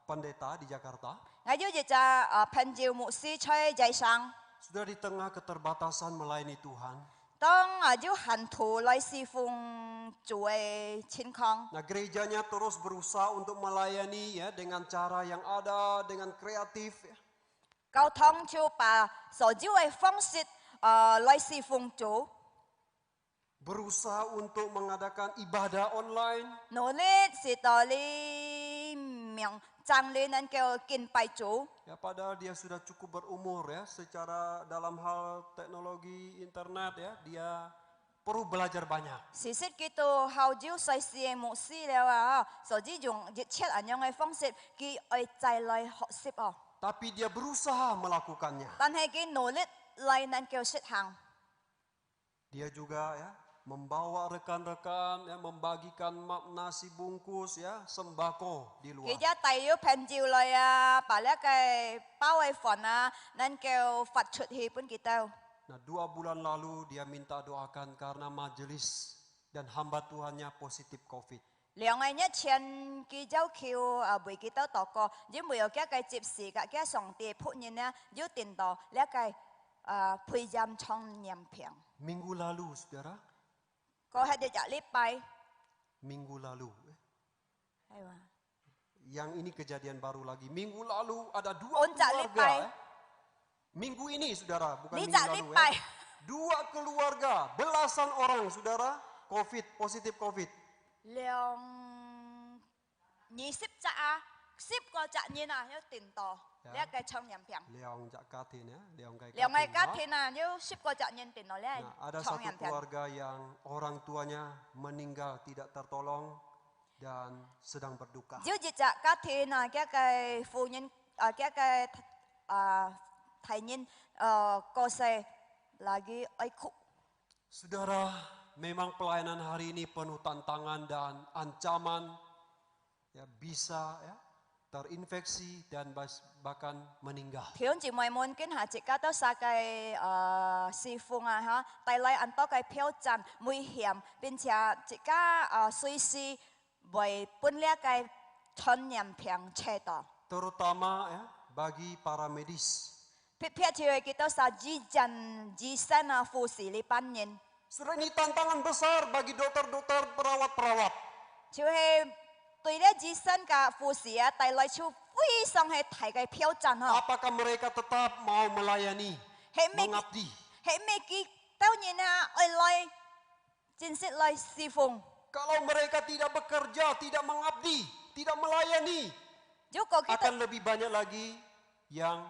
pendeta di Jakarta. 我要一隻朋友牧師出在上。 Sudah di tengah keterbatasan melayani Tuhan. 當要行圖來侍奉主嘅情況， Nah gerejanya terus berusaha untuk melayani ya dengan cara yang ada, dengan kreatif ya. 教堂就把所有嘅方式來侍奉主， Berusaha untuk mengadakan ibadah online. 努力使到你明真理能夠敬拜主。 Ya padahal dia sudah cukup berumur ya secara dalam hal teknologi internet ya, dia perlu belajar banyak. 事實佢都好少細事嘅牧師了啊，所以用熱切咁樣嘅方式，佢愛再來學習哦。 Tapi dia berusaha melakukannya. 但係佢努力嚟能夠實行。 Dia juga ya membawa rekan-rekan ya membagikan nasi bungkus ya sembako di 佢 luar. 一帶咗朋友來啊，把呢個包嘅飯啊，能夠發出去俾佢哋。 Nah 2 bulan lalu dia minta doakan karena majelis dan hamba Tuhannya positif COVID. 2個月前佢就叫為佢哋禱告，因為有幾個接事嘅，幾上帝僕人呢，要伝道呢個配音創念片。 Minggu lalu saudara, 過去日禮拜， minggu lalu. 係嘛？ Yang ini kejadian baru lagi. Minggu lalu ada 2 Puncak keluarga. lipai. Minggu ini saudara, bukan Ni minggu tak lalu lipai. ya. 2 keluarga, belasan orang saudara, positif COVID. 20隻啊，10個責任啊，要伝道呢個創念片。 Leong Jak Katin ya, Leong Kai 2個 Katin, 家 ya. 庭啊，要10個責任伝道呢 Nah, ada 創 satu 念片。 keluarga yang orang tuanya meninggal tidak tertolong dan sedang berduka. 要一隻家庭啊，幾個夫人幾個太人過世lagi愛哭。 Saudara, memang pelayanan hari ini penuh tantangan dan ancaman ya bisa ya terinfeksi dan bahkan meninggal. 弟兄姊妹們，今下自家都撒嘅侍奉啊嚇，帶來很多嘅挑戰、危險，並且自家隨時為本呢嘅傳染病車道。 Terutama ya bagi para medis. Pihak cewek kita saji janji sana fusi li panin. Saudara, ini tantangan besar bagi dokter-dokter, perawat-perawat. Cewek tuy le jisan ka fusi ya, tai lai chu phi song he thai kai piao chan ha. Apakah mereka tetap mau melayani, mengabdi? He me ki tao nyen ha oi lai jin sit lai si fung. Kalau mereka tidak bekerja, tidak mengabdi, tidak melayani, Juga kita akan lebih banyak lagi yang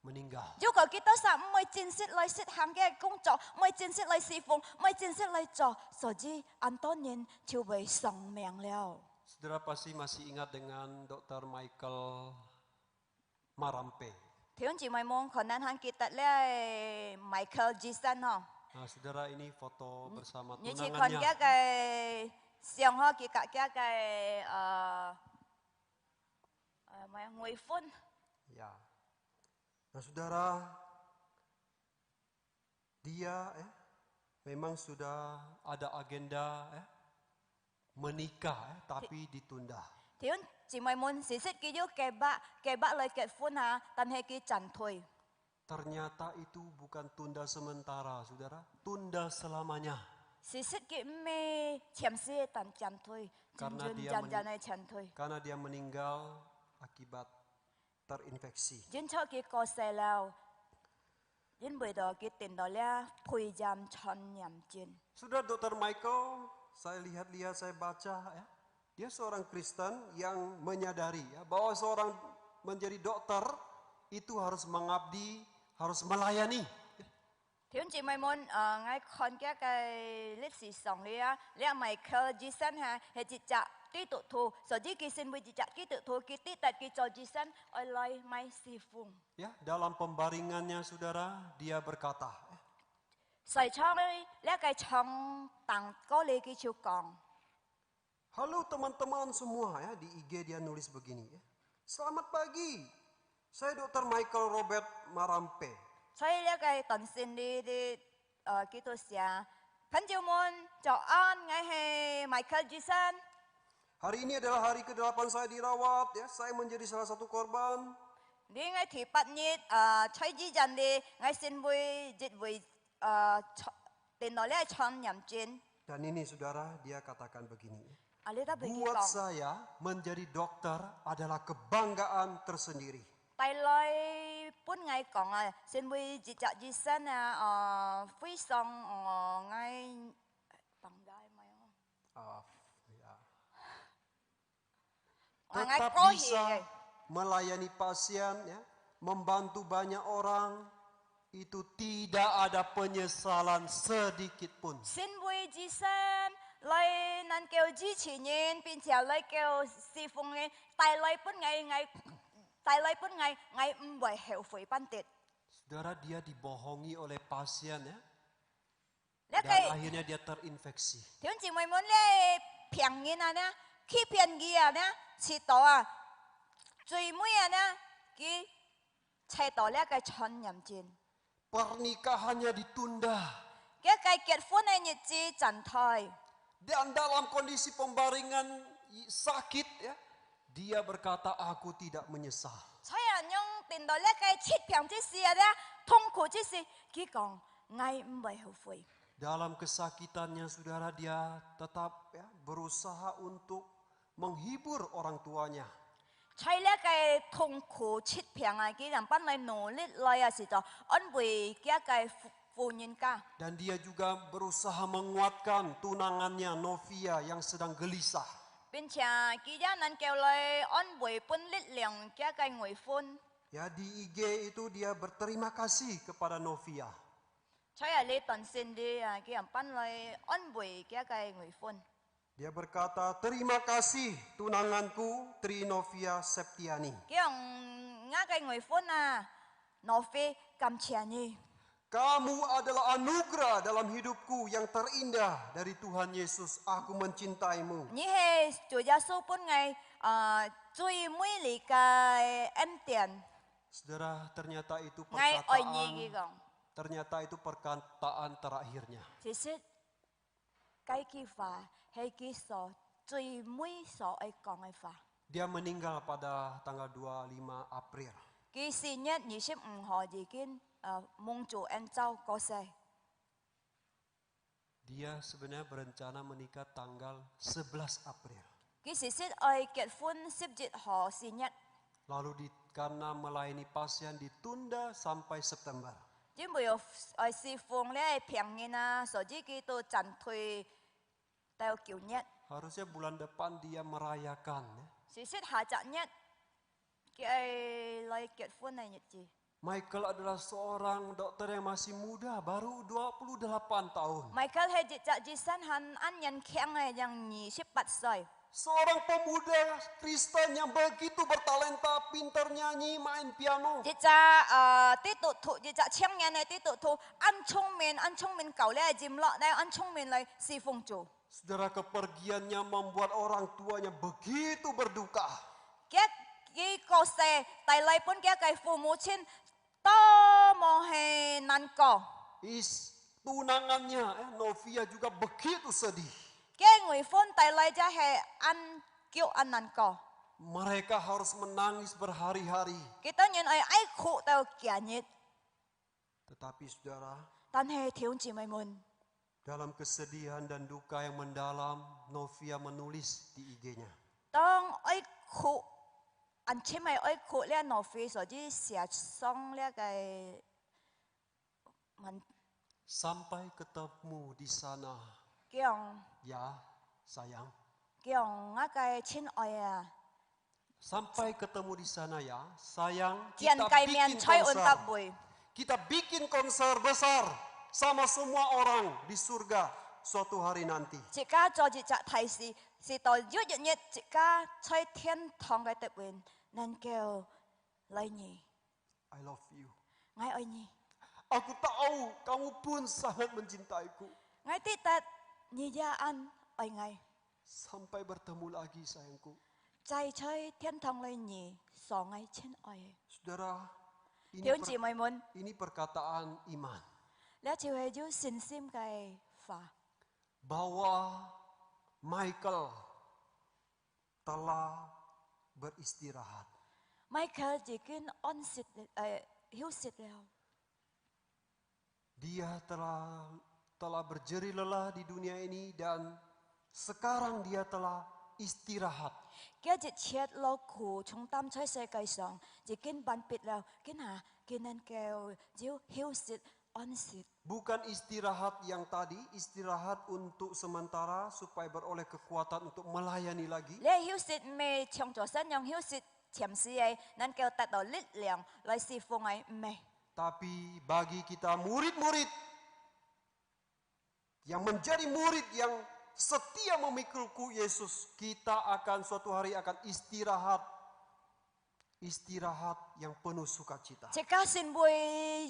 meninggal. Juga kita sa mới chính sit lai sit hàng cái công作，mới chính sit lai侍奉，mới chính sit lai做，所以很多人就被喪命了。 Saudara pasti masih ingat dengan Dr. Michael Marampe. 弟兄姊妹們，可能還記得咧 Michael Jackson 嗬， Nah, saudara, ini foto bersama 你似看 tunangannya. 嘅相嗬，佢嘅咩外歡， Ya. Nah, saudara, dia memang sudah ada agenda menikah tapi ditunda. 弟兄姊妹們，事實佢要計劃來結婚啊，但係佢暫退。 Ternyata itu bukan tunda sementara, saudara, tunda selamanya. 事實佢唔係簽字但暫退，真係暫退。 Karena dia meninggal akibat terinfeksi. 因錯佢過世了，因為到佢定到了培養傳染症。 Sudah Dr. Michael, saya lihat-lihat, saya baca ya. Dia seorang Kristen yang menyadari ya, bahwa seorang menjadi dokter itu harus mengabdi, harus melayani. 弟兄姊妹們，我看嘅歷史上咧啊，你咪靠醫生嚇係直接基督徒，所以佢先會直接基督徒，佢啲特佢做醫生，我來買侍奉。 Ya, dalam pembaringannya saudara, dia berkata, 細窗咧，你個窗當嗰你佢就講。 halo teman-teman semua ya, di IG dia nulis begini ya. Selamat pagi, saya Dr. Michael Robert Marampe. 所以呢個短信啲叫做啥？朋友們早安，我係 Michael Jackson。 Hari ini adalah hari ke-8 saya dirawat ya, saya menjadi salah satu korban. 你我第8日吹之陣啲，我先會接會電腦咧傳染症。 Dan ini saudara, dia katakan begini. 你得俾佢 Buat 講。 saya menjadi dokter adalah kebanggaan tersendiri. 第來本我講啊，先會接觸醫生啊，非常我當解咪啊， Ya. 我 Tetap 歌戲 bisa 嘅。 melayani pasien, ya, membantu banyak orang, itu tidak ada penyesalan sedikit pun. 先會醫生來能夠支持人，並且來叫侍奉人，帶來本我唔會後悔班的。 Saudara, dia dibohongi oleh pasien ya, 你 dan 個 akhirnya dia terinfeksi. 弟兄姊妹們咧，騙人啊呢，欺騙佢啊呢，遲到啊，最尾啊呢，佢遲到呢個傳染症， Pernikahannya ditunda. 佢個結婚嘅日子暫退。 Dan dalam kondisi pembaringan sakit ya, dia berkata, aku tidak menyesal. 所以人用電到呢個欺騙之事啊呢，痛苦之事，佢講我唔會後悔。 Dalam kesakitannya saudara, dia tetap ya, berusaha untuk menghibur orang tuanya. 在呢個痛苦欺騙啊，佢人班嚟努力來啊，是就安慰佢個婦人家。 Dan dia juga berusaha menguatkan tunangannya Novia yang sedang gelisah. 並且佢人能夠來安慰本力量佢個外歡。 Ya, di IG itu dia berterima kasih kepada Novia. 所以你短信啲啊，佢人班嚟安慰佢個外歡。 Dia berkata, terima kasih tunanganku Trinovia Septiani. 佢人個外歡啊，挪飛感謝你。 Kamu adalah anugerah dalam hidupku yang terindah dari Tuhan Yesus. Aku mencintaimu. 你係主耶穌本我最美麗嘅恩典， Saudara, ternyata itu 我愛你嘅講。 ternyata itu perkataan terakhirnya. 其實該句話係佢所最美所愛講嘅話。 Dia meninggal pada tanggal 25 April. Cái sinh nhật 25號已經蒙主恩召過世。 Dia sebenarnya berencana menikah tanggal 11 April. Cái sự xét ai kết hôn 17 號sinh nhật. Lalu karena melayani pasien ditunda sampai September. Chỉ mới ai sư phong lẽ平年啊，所以佢都暫退到9日。 Harusnya bulan depan dia merayakan. Ya. 事xét下集日，佢係來結婚嘅日子。 Michael adalah seorang dokter yang masih muda, baru 28 tahun. Michael 係隻身很安人強嘅，ยัง28歲。 Seorang pemuda Kristen yang begitu bertalenta, pintar nyanyi, main piano. 一隻啲讀徒，一隻青年嘅啲讀徒，安聰明舊咧，佔落咧，安聰明嚟侍奉主。 Saudara, kepergiannya membuat orang tuanya begitu berduka. 佢過世，帶嚟本嘅父母親多麼係難過。 Tunangannya, Novia juga begitu sedih. 嘅外婚帶嚟就係安難過。 Mereka harus menangis berhari-hari. 佢當然係哀哭到幾日， Tetapi saudara, 但係弟兄姊妹們， dalam kesedihan dan duka yang mendalam, Novia menulis di IG-nya. 當哀哭，安親咪哀哭咧，挪飛所以寫上咧嘅文 Sampai ketemu di sana, 叫 ya sayang. 叫我嘅親愛啊， Sampai ketemu di sana ya, sayang. 見 Kita 計面 bikin 吹換搭 konser. 會。 Kita bikin konser besar sama semua orang di surga suatu hari nanti. 自家做一隻提示，是到有一日自家在天堂嘅特會，能夠來你， I love you. 我愛你， Aku tahu kamu pun sangat mencintaiku. 我記得你也安愛我， Sampai bertemu lagi sayangku. 在天堂裏你所愛親愛嘅。 Saudara, 弟兄姊妹們， ini perkataan iman. 呢就係有信心嘅話， Bahwa Michael telah beristirahat. Michael 已經安息休息了， Dia telah berjerih lelah di dunia ini dan sekarang dia telah istirahat. 佢一切勞苦重擔在世界上已經完畢了，佢能夠要休息安息。 Bukan istirahat yang tadi, istirahat untuk sementara supaya beroleh kekuatan untuk melayani lagi. 你休息未長咗身用休息潛時嘅，能夠得到力量來侍奉嘅，唔係。 Tapi bagi kita murid-murid yang menjadi murid yang setia memikulku Yesus, kita akan suatu hari akan istirahat yang penuh sukacita. 即家先會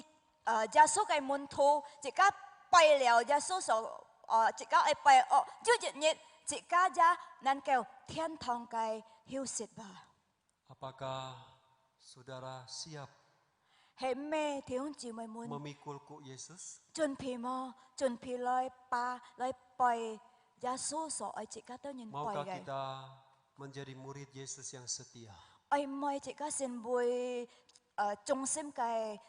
耶穌嘅門徒，即家拜了耶穌所即家係拜有一日，即家也能夠天堂嘅休息吧。 Apakah saudara siap 係咩弟兄姊妹們？ memikulku Yesus? 準備麼？準備來拜耶穌所愛即家當然拜 Maukah 嘅。 kita menjadi murid Yesus yang setia? 愛唔愛即家先會忠心嘅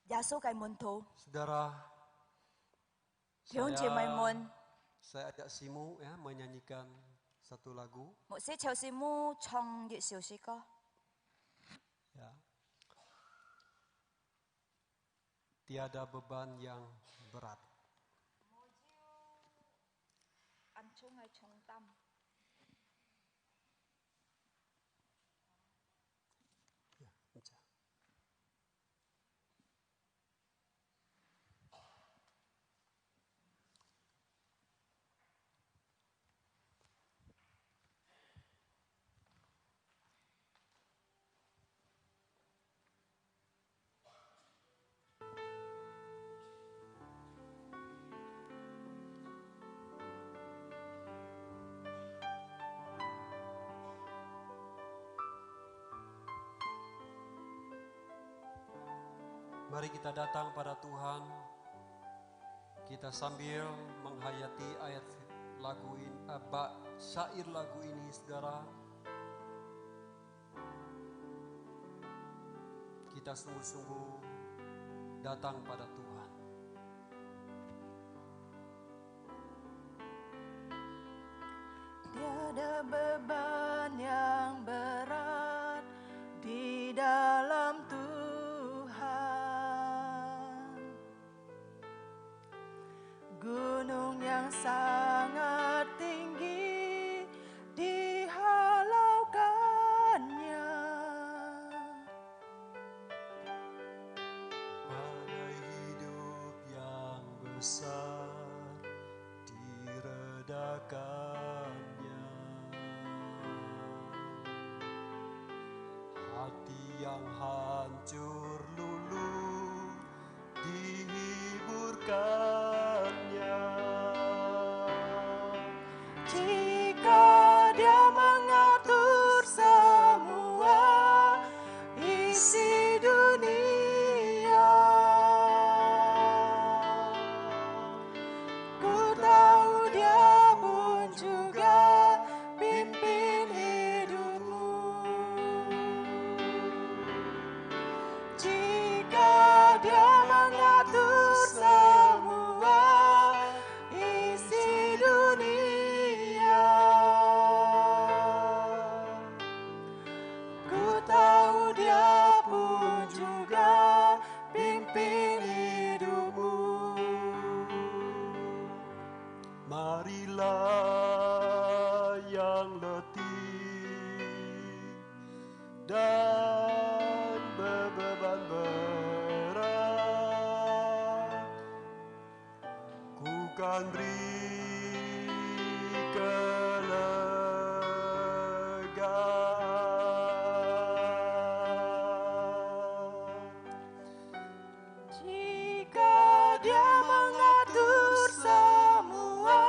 耶穌嘅門徒。 Saudara, 弟兄姊妹們， saya ajak Simu ya menyanyikan satu lagu. 牧師曹師母唱一首詩歌。 Ya. Tiada beban yang berat. 安充嘅重擔。 Ya, baca. Mari kita datang pada Tuhan. Kita sambil menghayati ayat lagu ini, syair lagu ini, saudara. kita sungguh-sungguh datang pada Tuhan. Tiada beban yang berat di dalam Tuhan. Gunung yang sangat tinggi dihalaukannya. Badai hidup yang besar diredakannya. Hati yang hancur luluh dihiburkannya. Jika Dia mengatur semua isi dunia, ku tahu Dia pun juga pimpin hidupmu. Jika Dia mengatur semua isi dunia, ku tahu Dia pun juga pimpin hidupmu. Marilah yang letih dan berbeban berat, ku kan beri kelegaan. Jika Dia mengatur semua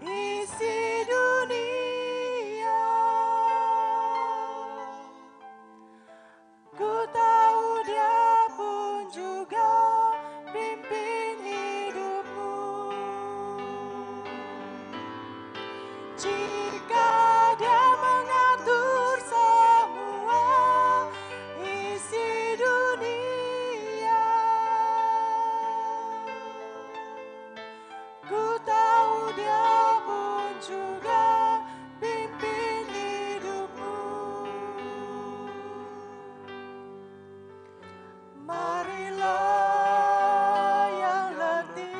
isi dunia, ku tahu Dia pun juga pimpin hidupmu. Jika Dia mengatur semua isi dunia, ku tahu Dia pun juga pimpin hidupmu. Marilah yang letih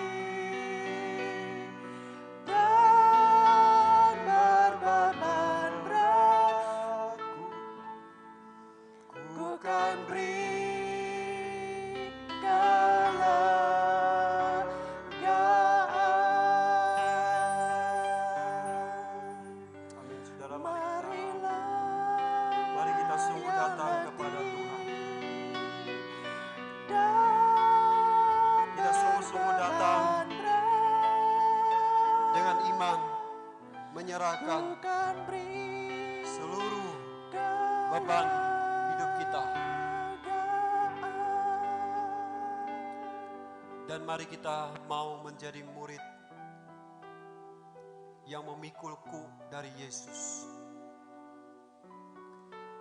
dan berbeban berat, ku kan beri kelegaan. Amin, saudara. Marilah Mari kita sungguh yang datang kepada letih Tuhan. dan Kita sungguh-sungguh datang berbeban berat, dengan iman, menyerahkan ku kan beri seluruh beban hidup kita. Dan mari kita mau menjadi murid yang memikul kuk dari Yesus.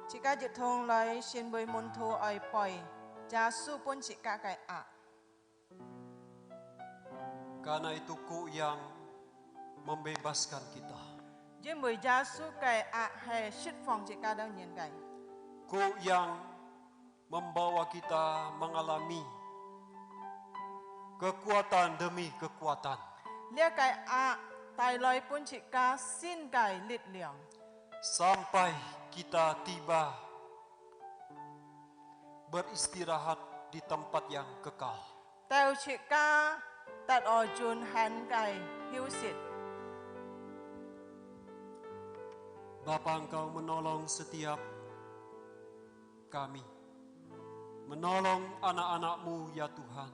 Jika jetong lai xin bui mun thu ai poi, jasu pun jika kai a. Karena itu kuk yang membebaskan kita. Jin bui jasu kai a hai shit fong jika dang nyen kai. Kuk yang membawa kita mengalami kekuatan demi kekuatan. Lia kai a tai loi pun jika sin kai lit liang. Sampai kita tiba beristirahat di tempat yang kekal. Tau jika tat o jun han kai hiu sit. Bapa, Engkau menolong setiap kami. Menolong anak-anak-Mu ya Tuhan.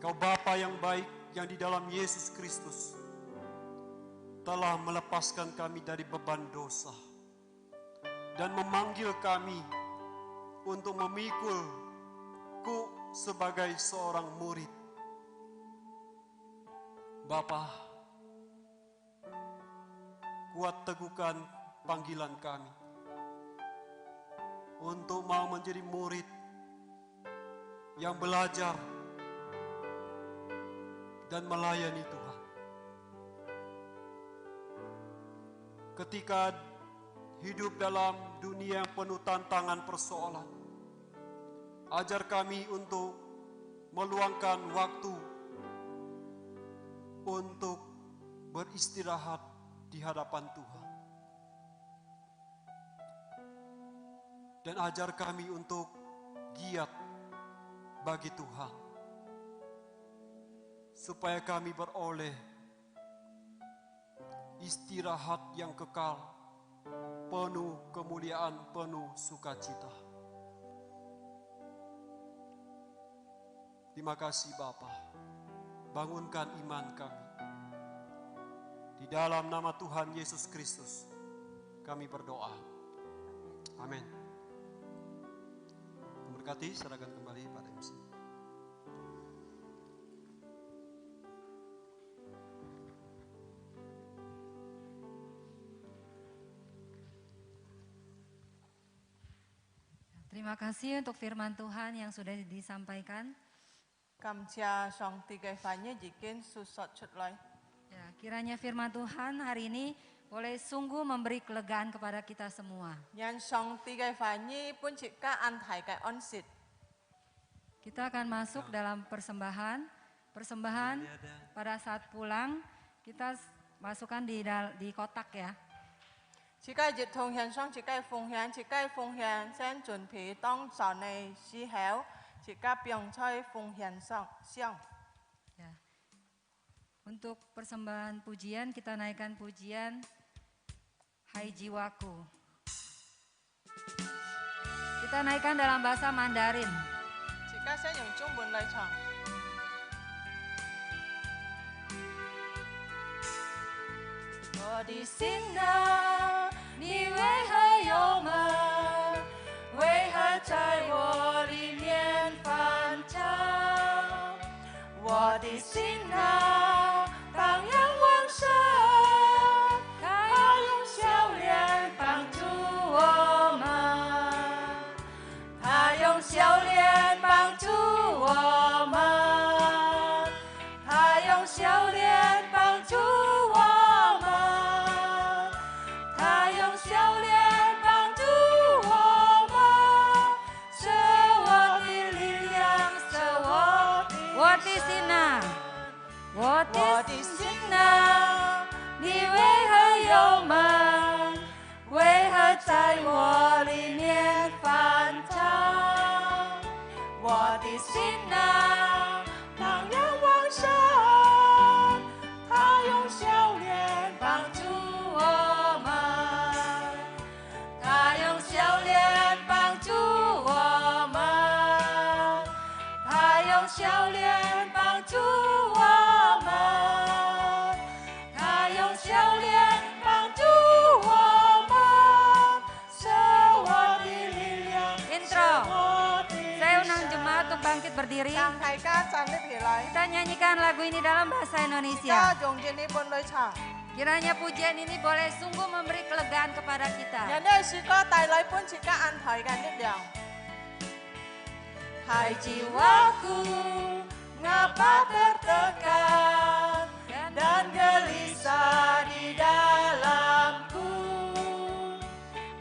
Kau Bapa yang baik yang di dalam Yesus Kristus telah melepaskan kami dari beban dosa dan memanggil kami untuk memikul ku sebagai seorang murid. Bapa, kuat teguhkan panggilan kami untuk mau menjadi murid yang belajar dan melayani Tuhan. Ketika hidup dalam dunia yang penuh tantangan persoalan, ajar kami untuk meluangkan waktu untuk beristirahat di hadapan Tuhan. Dan ajar kami untuk giat bagi Tuhan, supaya kami beroleh istirahat yang kekal, penuh kemuliaan, penuh sukacita. Terima kasih Bapa, bangunkan iman kami. Di dalam nama Tuhan Yesus Kristus kami berdoa. Amin. Memberkati, serahkan kembali pada MC. Terima kasih untuk firman Tuhan yang sudah disampaikan. 感謝上帝嘅話語已經述說出來。 Ya, kiranya firman Tuhan hari ini boleh sungguh memberi kelegaan kepada kita semua. 讓上帝嘅話語本節加安提嘅安息。 Kita akan masuk dalam persembahan. Persembahan pada saat pulang kita masukkan di kotak ya. 自己熱同獻上，自己奉獻，自己奉獻，先準備當上嚟時候，自己並在奉獻上。 Ya. Untuk persembahan pujian kita naikkan pujian Hai Jiwaku. Kita naikkan dalam bahasa Mandarin. 自己先用中文嚟唱。 我的心啊，你为何忧闷？为何在我里面翻搅？我的心啊，当仰望神，他用笑脸帮助我们，他用笑脸帮助我们，他用笑脸帮助我们。 他用笑脸帮助我们，是我的力量，是我的心啊，我的心啊，你为何忧闷？为何在我里面翻搅？我的心啊，当仰望神，他用笑脸帮助我们。 他用笑脸帮助我们，他用笑脸帮助我们，他用笑脸帮助我们，是我的力量。Intro. Saya undang jemaat untuk bangkit berdiri. 讓大家站立起來， Kita nyanyikan lagu ini dalam bahasa 而 Indonesia. 家用英文嚟唱。 Kiranya pujian ini boleh sungguh memberi kelegaan kepada kita. 人哋詩歌帶來本節加安提嘅力量。 Hai jiwaku, ngapa tertekan dan gelisah di dalamku?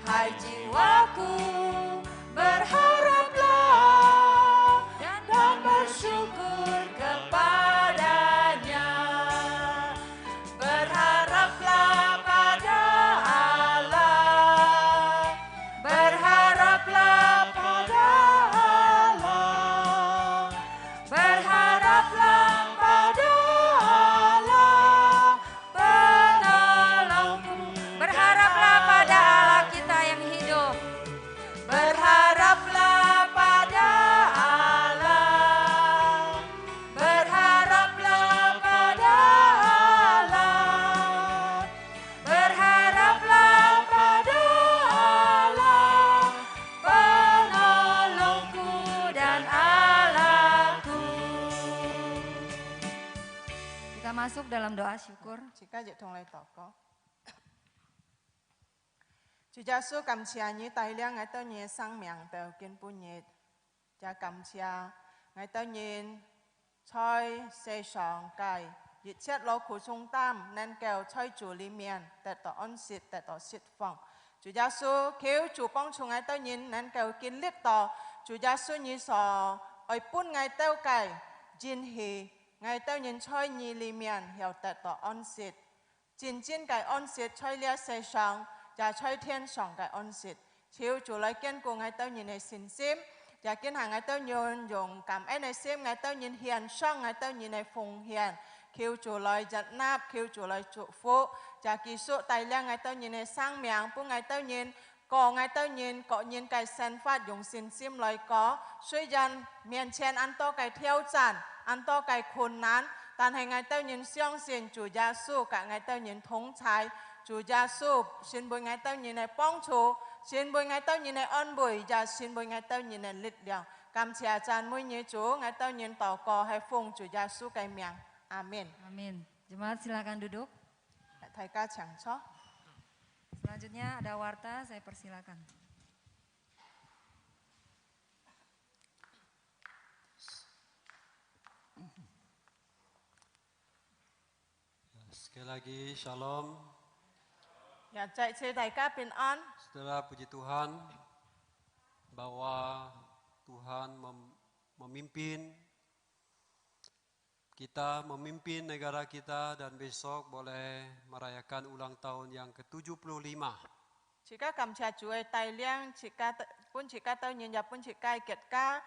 Hai jiwaku, berharaplah dan bersyukur kepadanya. Berharaplah pada Allah, berharaplah pada Allah, berharaplah pada Allah, penolongku. Berharaplah pada Allah kita yang hidup. Berharaplah pada Allah, berharaplah pada Allah, berharaplah pada Allah, penolongku dan Allahku. Kita masuk dalam doa syukur. 自己亦同你禱告。Chúa Giêsu cảm謝你帶領我哋嘅生命到今半日，也感謝我哋在世上嘅一切勞苦重擔，能夠在主裡面得到安息，得到釋放。主耶穌，求主幫助我哋能夠經歷到主耶穌你所愛本我哋嘅真理，我哋在你裡面要得到安息，真正嘅安息在呢世上。也在天上嘅安息，求主來堅固我哋嘅信心，也建下我哋用感恩嘅心，我哋獻上我哋嘅奉獻，求主來接納，求主來祝福，也繼續帶領我哋嘅生命，幫我哋過我哋個人嘅生活，用信心來過。雖然面前很多嘅挑戰，很多嘅困難，但係我哋相信主耶穌กับ我哋同在。主耶穌，xin bồi ngài tao nhìn này bóng chủ, xin bồi ngài tao nhìn này ơn bồi, và xin bồi ngài tao nhìn này lực lượng. Cảm謝讚美như Chúa, ngài tao nhìn祷告hay phụng Chủ Giêsu cái miệng. Amin. Amin. Jemaat silakan duduk. Thầy ca chẳng cho. Selanjutnya ada warta, saya persilakan. Sekali lagi, shalom. Ya, cek thầy ca bình an. Saudara, puji Tuhan bahwa Tuhan memimpin kita, memimpin negara kita, dan besok boleh merayakan ulang tahun yang ke-75. Chị ca cảm謝Chúa tài liang, chị ca tao nhìn nhập chị ca kết ca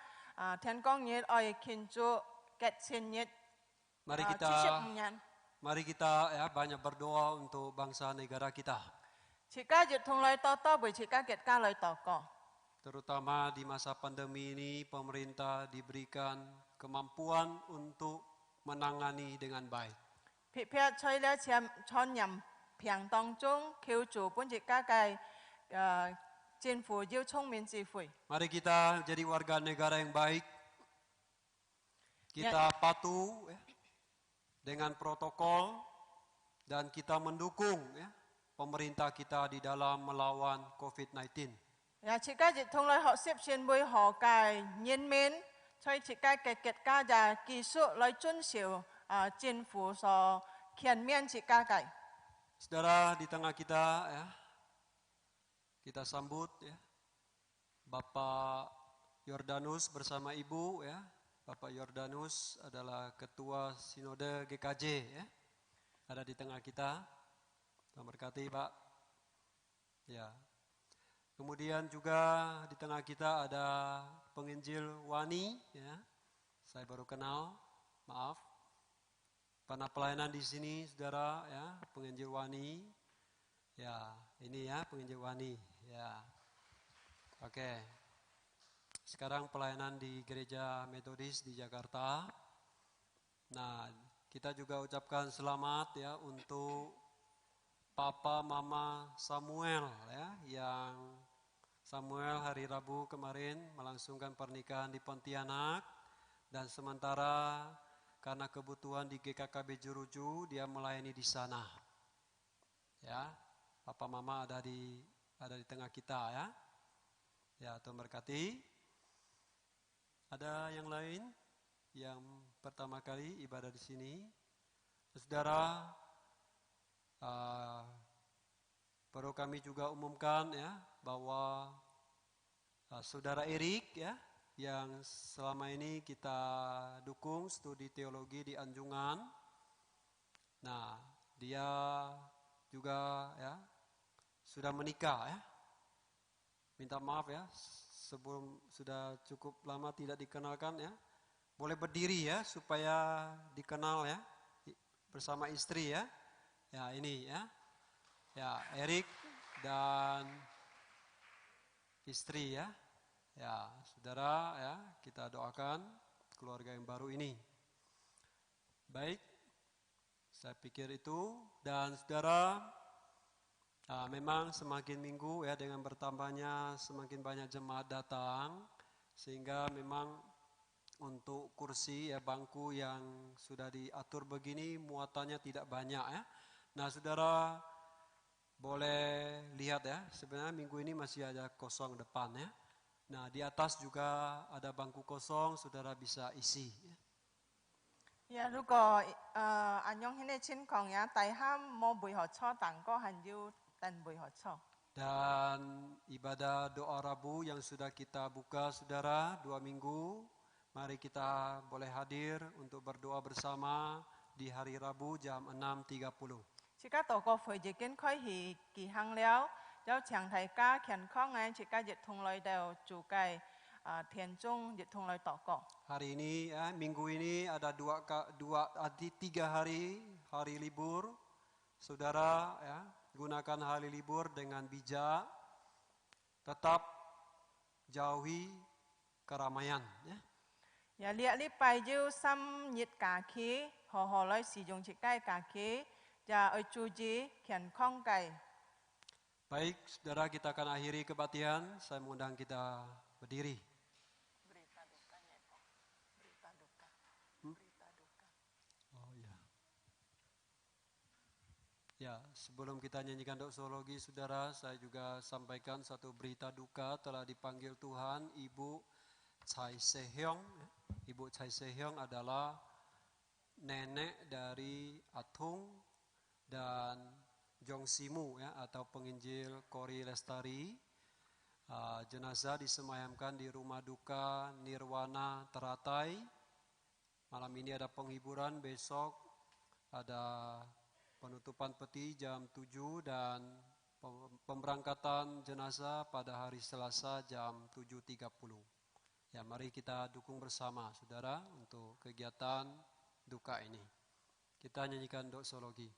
thiên công nhiệt oi kinh Chúa kết xin nhiệt. Mari kita ya banyak berdoa untuk bangsa negara kita. Jika jatuh loi toto, boleh jika kita loi toko. Terutama di masa pandemi ini, pemerintah diberikan kemampuan untuk menangani dengan baik. Pihak choi le chon nhằm piang tong chung, kêu chủ pun jika kai chính phủ yêu thông minh trí慧. Mari kita jadi warga negara yang baik. Kita patuh ya, dengan protokol, dan kita mendukung ya, pemerintah kita di dalam melawan COVID-19. Ya, jika jatuh loi họ xếp xin bồi họ cái nhân民, choi jika cái kết ca ja kỹ术loi tuân thủ chính phủ so khiển miễn jika cái. Saudara, di tengah kita ya, kita sambut ya, Bapak Yordanus bersama Ibu ya. Bapak Yordanus adalah Ketua Sinode GKJ ya. Ada di tengah kita. Tuhan berkati Pak. Ya. Kemudian juga di tengah kita ada penginjil Wani ya. Saya baru kenal, maaf. Pernah pelayanan di sini Saudara ya, penginjil Wani. Ya, ini ya penginjil Wani ya. Oke. Sekarang pelayanan di Gereja Metodis di Jakarta. Nah, kita juga ucapkan selamat ya untuk Papa Mama Samuel ya, yang Samuel hari Rabu kemarin melangsungkan pernikahan di Pontianak, dan sementara karena kebutuhan di GKKB Juruju dia melayani di sana. Ya, Papa Mama ada di tengah kita ya. Ya, Tuhan berkati. Ada yang lain yang pertama kali ibadah di sini, Saudara, perlu kami juga umumkan ya bahwa Saudara Erik ya, yang selama ini kita dukung studi teologi di Anjungan. Nah, dia juga ya sudah menikah ya. Minta maaf ya, sebelum sudah cukup lama tidak dikenalkan ya. Boleh berdiri ya supaya dikenal ya bersama istri ya. Ya ini ya. Ya Erik dan istri ya. Ya saudara ya, kita doakan keluarga yang baru ini. Baik, saya pikir itu. Dan saudara, memang semakin minggu ya dengan bertambahnya semakin banyak jemaat datang, sehingga memang untuk kursi ya bangku yang sudah diatur begini muatannya tidak banyak ya. Nah saudara, boleh lihat ya, sebenarnya minggu ini masih ada kosong depan ya. Nah, di atas juga ada bangku kosong, saudara bisa isi. Ya. 呀，如果安用迄个情况呀，大汉冇为何错，但个还有但为何错。 Dan ibadah doa Rabu yang sudah kita buka saudara 2 minggu. Mari kita boleh hadir untuk berdoa bersama di hari Rabu jam 6.30. 即家度個會已經開始舉行了，有長大家健康嘅，即家亦同來到做計田中，亦同來度個。 Hari ini, minggu ini ada 3 hari libur. Saudara ya, gunakan hari libur dengan bijak, tetap jauhi keramaian. Ya. 呀，呢禮拜要3日假期，好好來使用即家假期，ya 去注意健康計。 Baik, saudara kita akan akhiri kebaktian. Saya mengundang kita berdiri. Oh ya. Ya, sebelum kita nyanyikan doksologi, saudara, saya juga sampaikan satu berita duka telah dipanggil Tuhan Ibu Chai Sehyong. Ibu Chai Sehyong adalah nenek dari Atung dan Jong Simu ya, atau penginjil Kori Lestari. Jenazah disemayamkan di rumah duka Nirwana Teratai. Malam ini ada penghiburan, besok ada penutupan peti jam 7 dan pemberangkatan jenazah pada hari Selasa jam 7.30. Ya, mari kita dukung bersama saudara untuk kegiatan duka ini. Kita nyanyikan doksologi.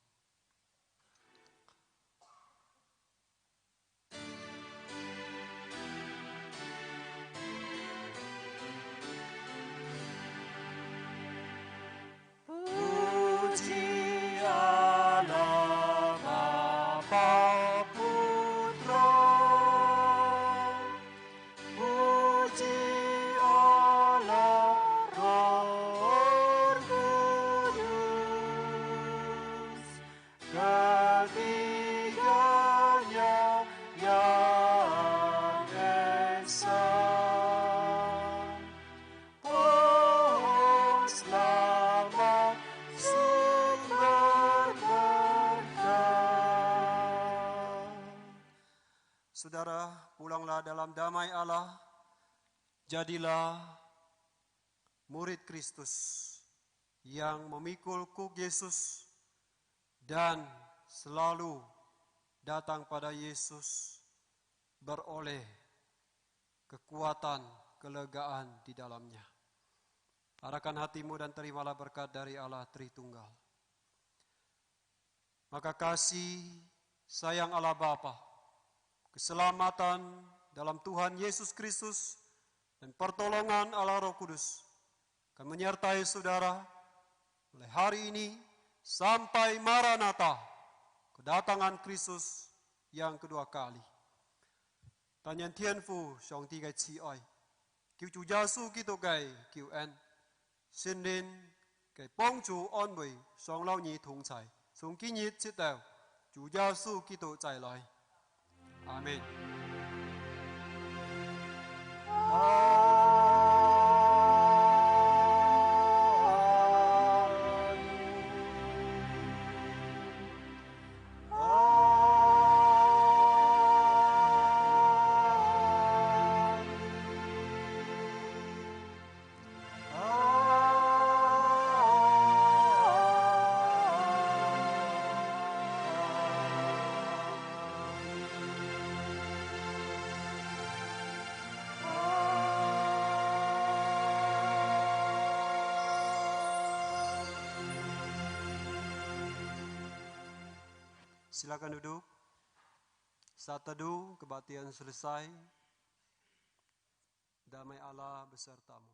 Saudara, pulanglah dalam damai Allah, jadilah murid Kristus yang memikul kuk Yesus dan selalu datang pada Yesus beroleh kekuatan, kelegaan di dalamnya. Arahkan hatimu dan terimalah berkat dari Allah Tritunggal. Maka kasih sayang Allah Bapa, keselamatan dalam Tuhan Yesus Kristus, dan pertolongan Allah Roh Kudus akan menyertai saudara mulai hari ini sampai Maranatha, kedatangan Kristus yang kedua kali. Tanyan Thiên父上帝嘅慈愛，叫主耶穌基督嘅救恩，聖靈嘅幫助安慰，上老兒同在，從今日直到主耶穌基督再來。阿們。Silakan duduk. Saat teduh kebaktian selesai. Damai Allah besertamu.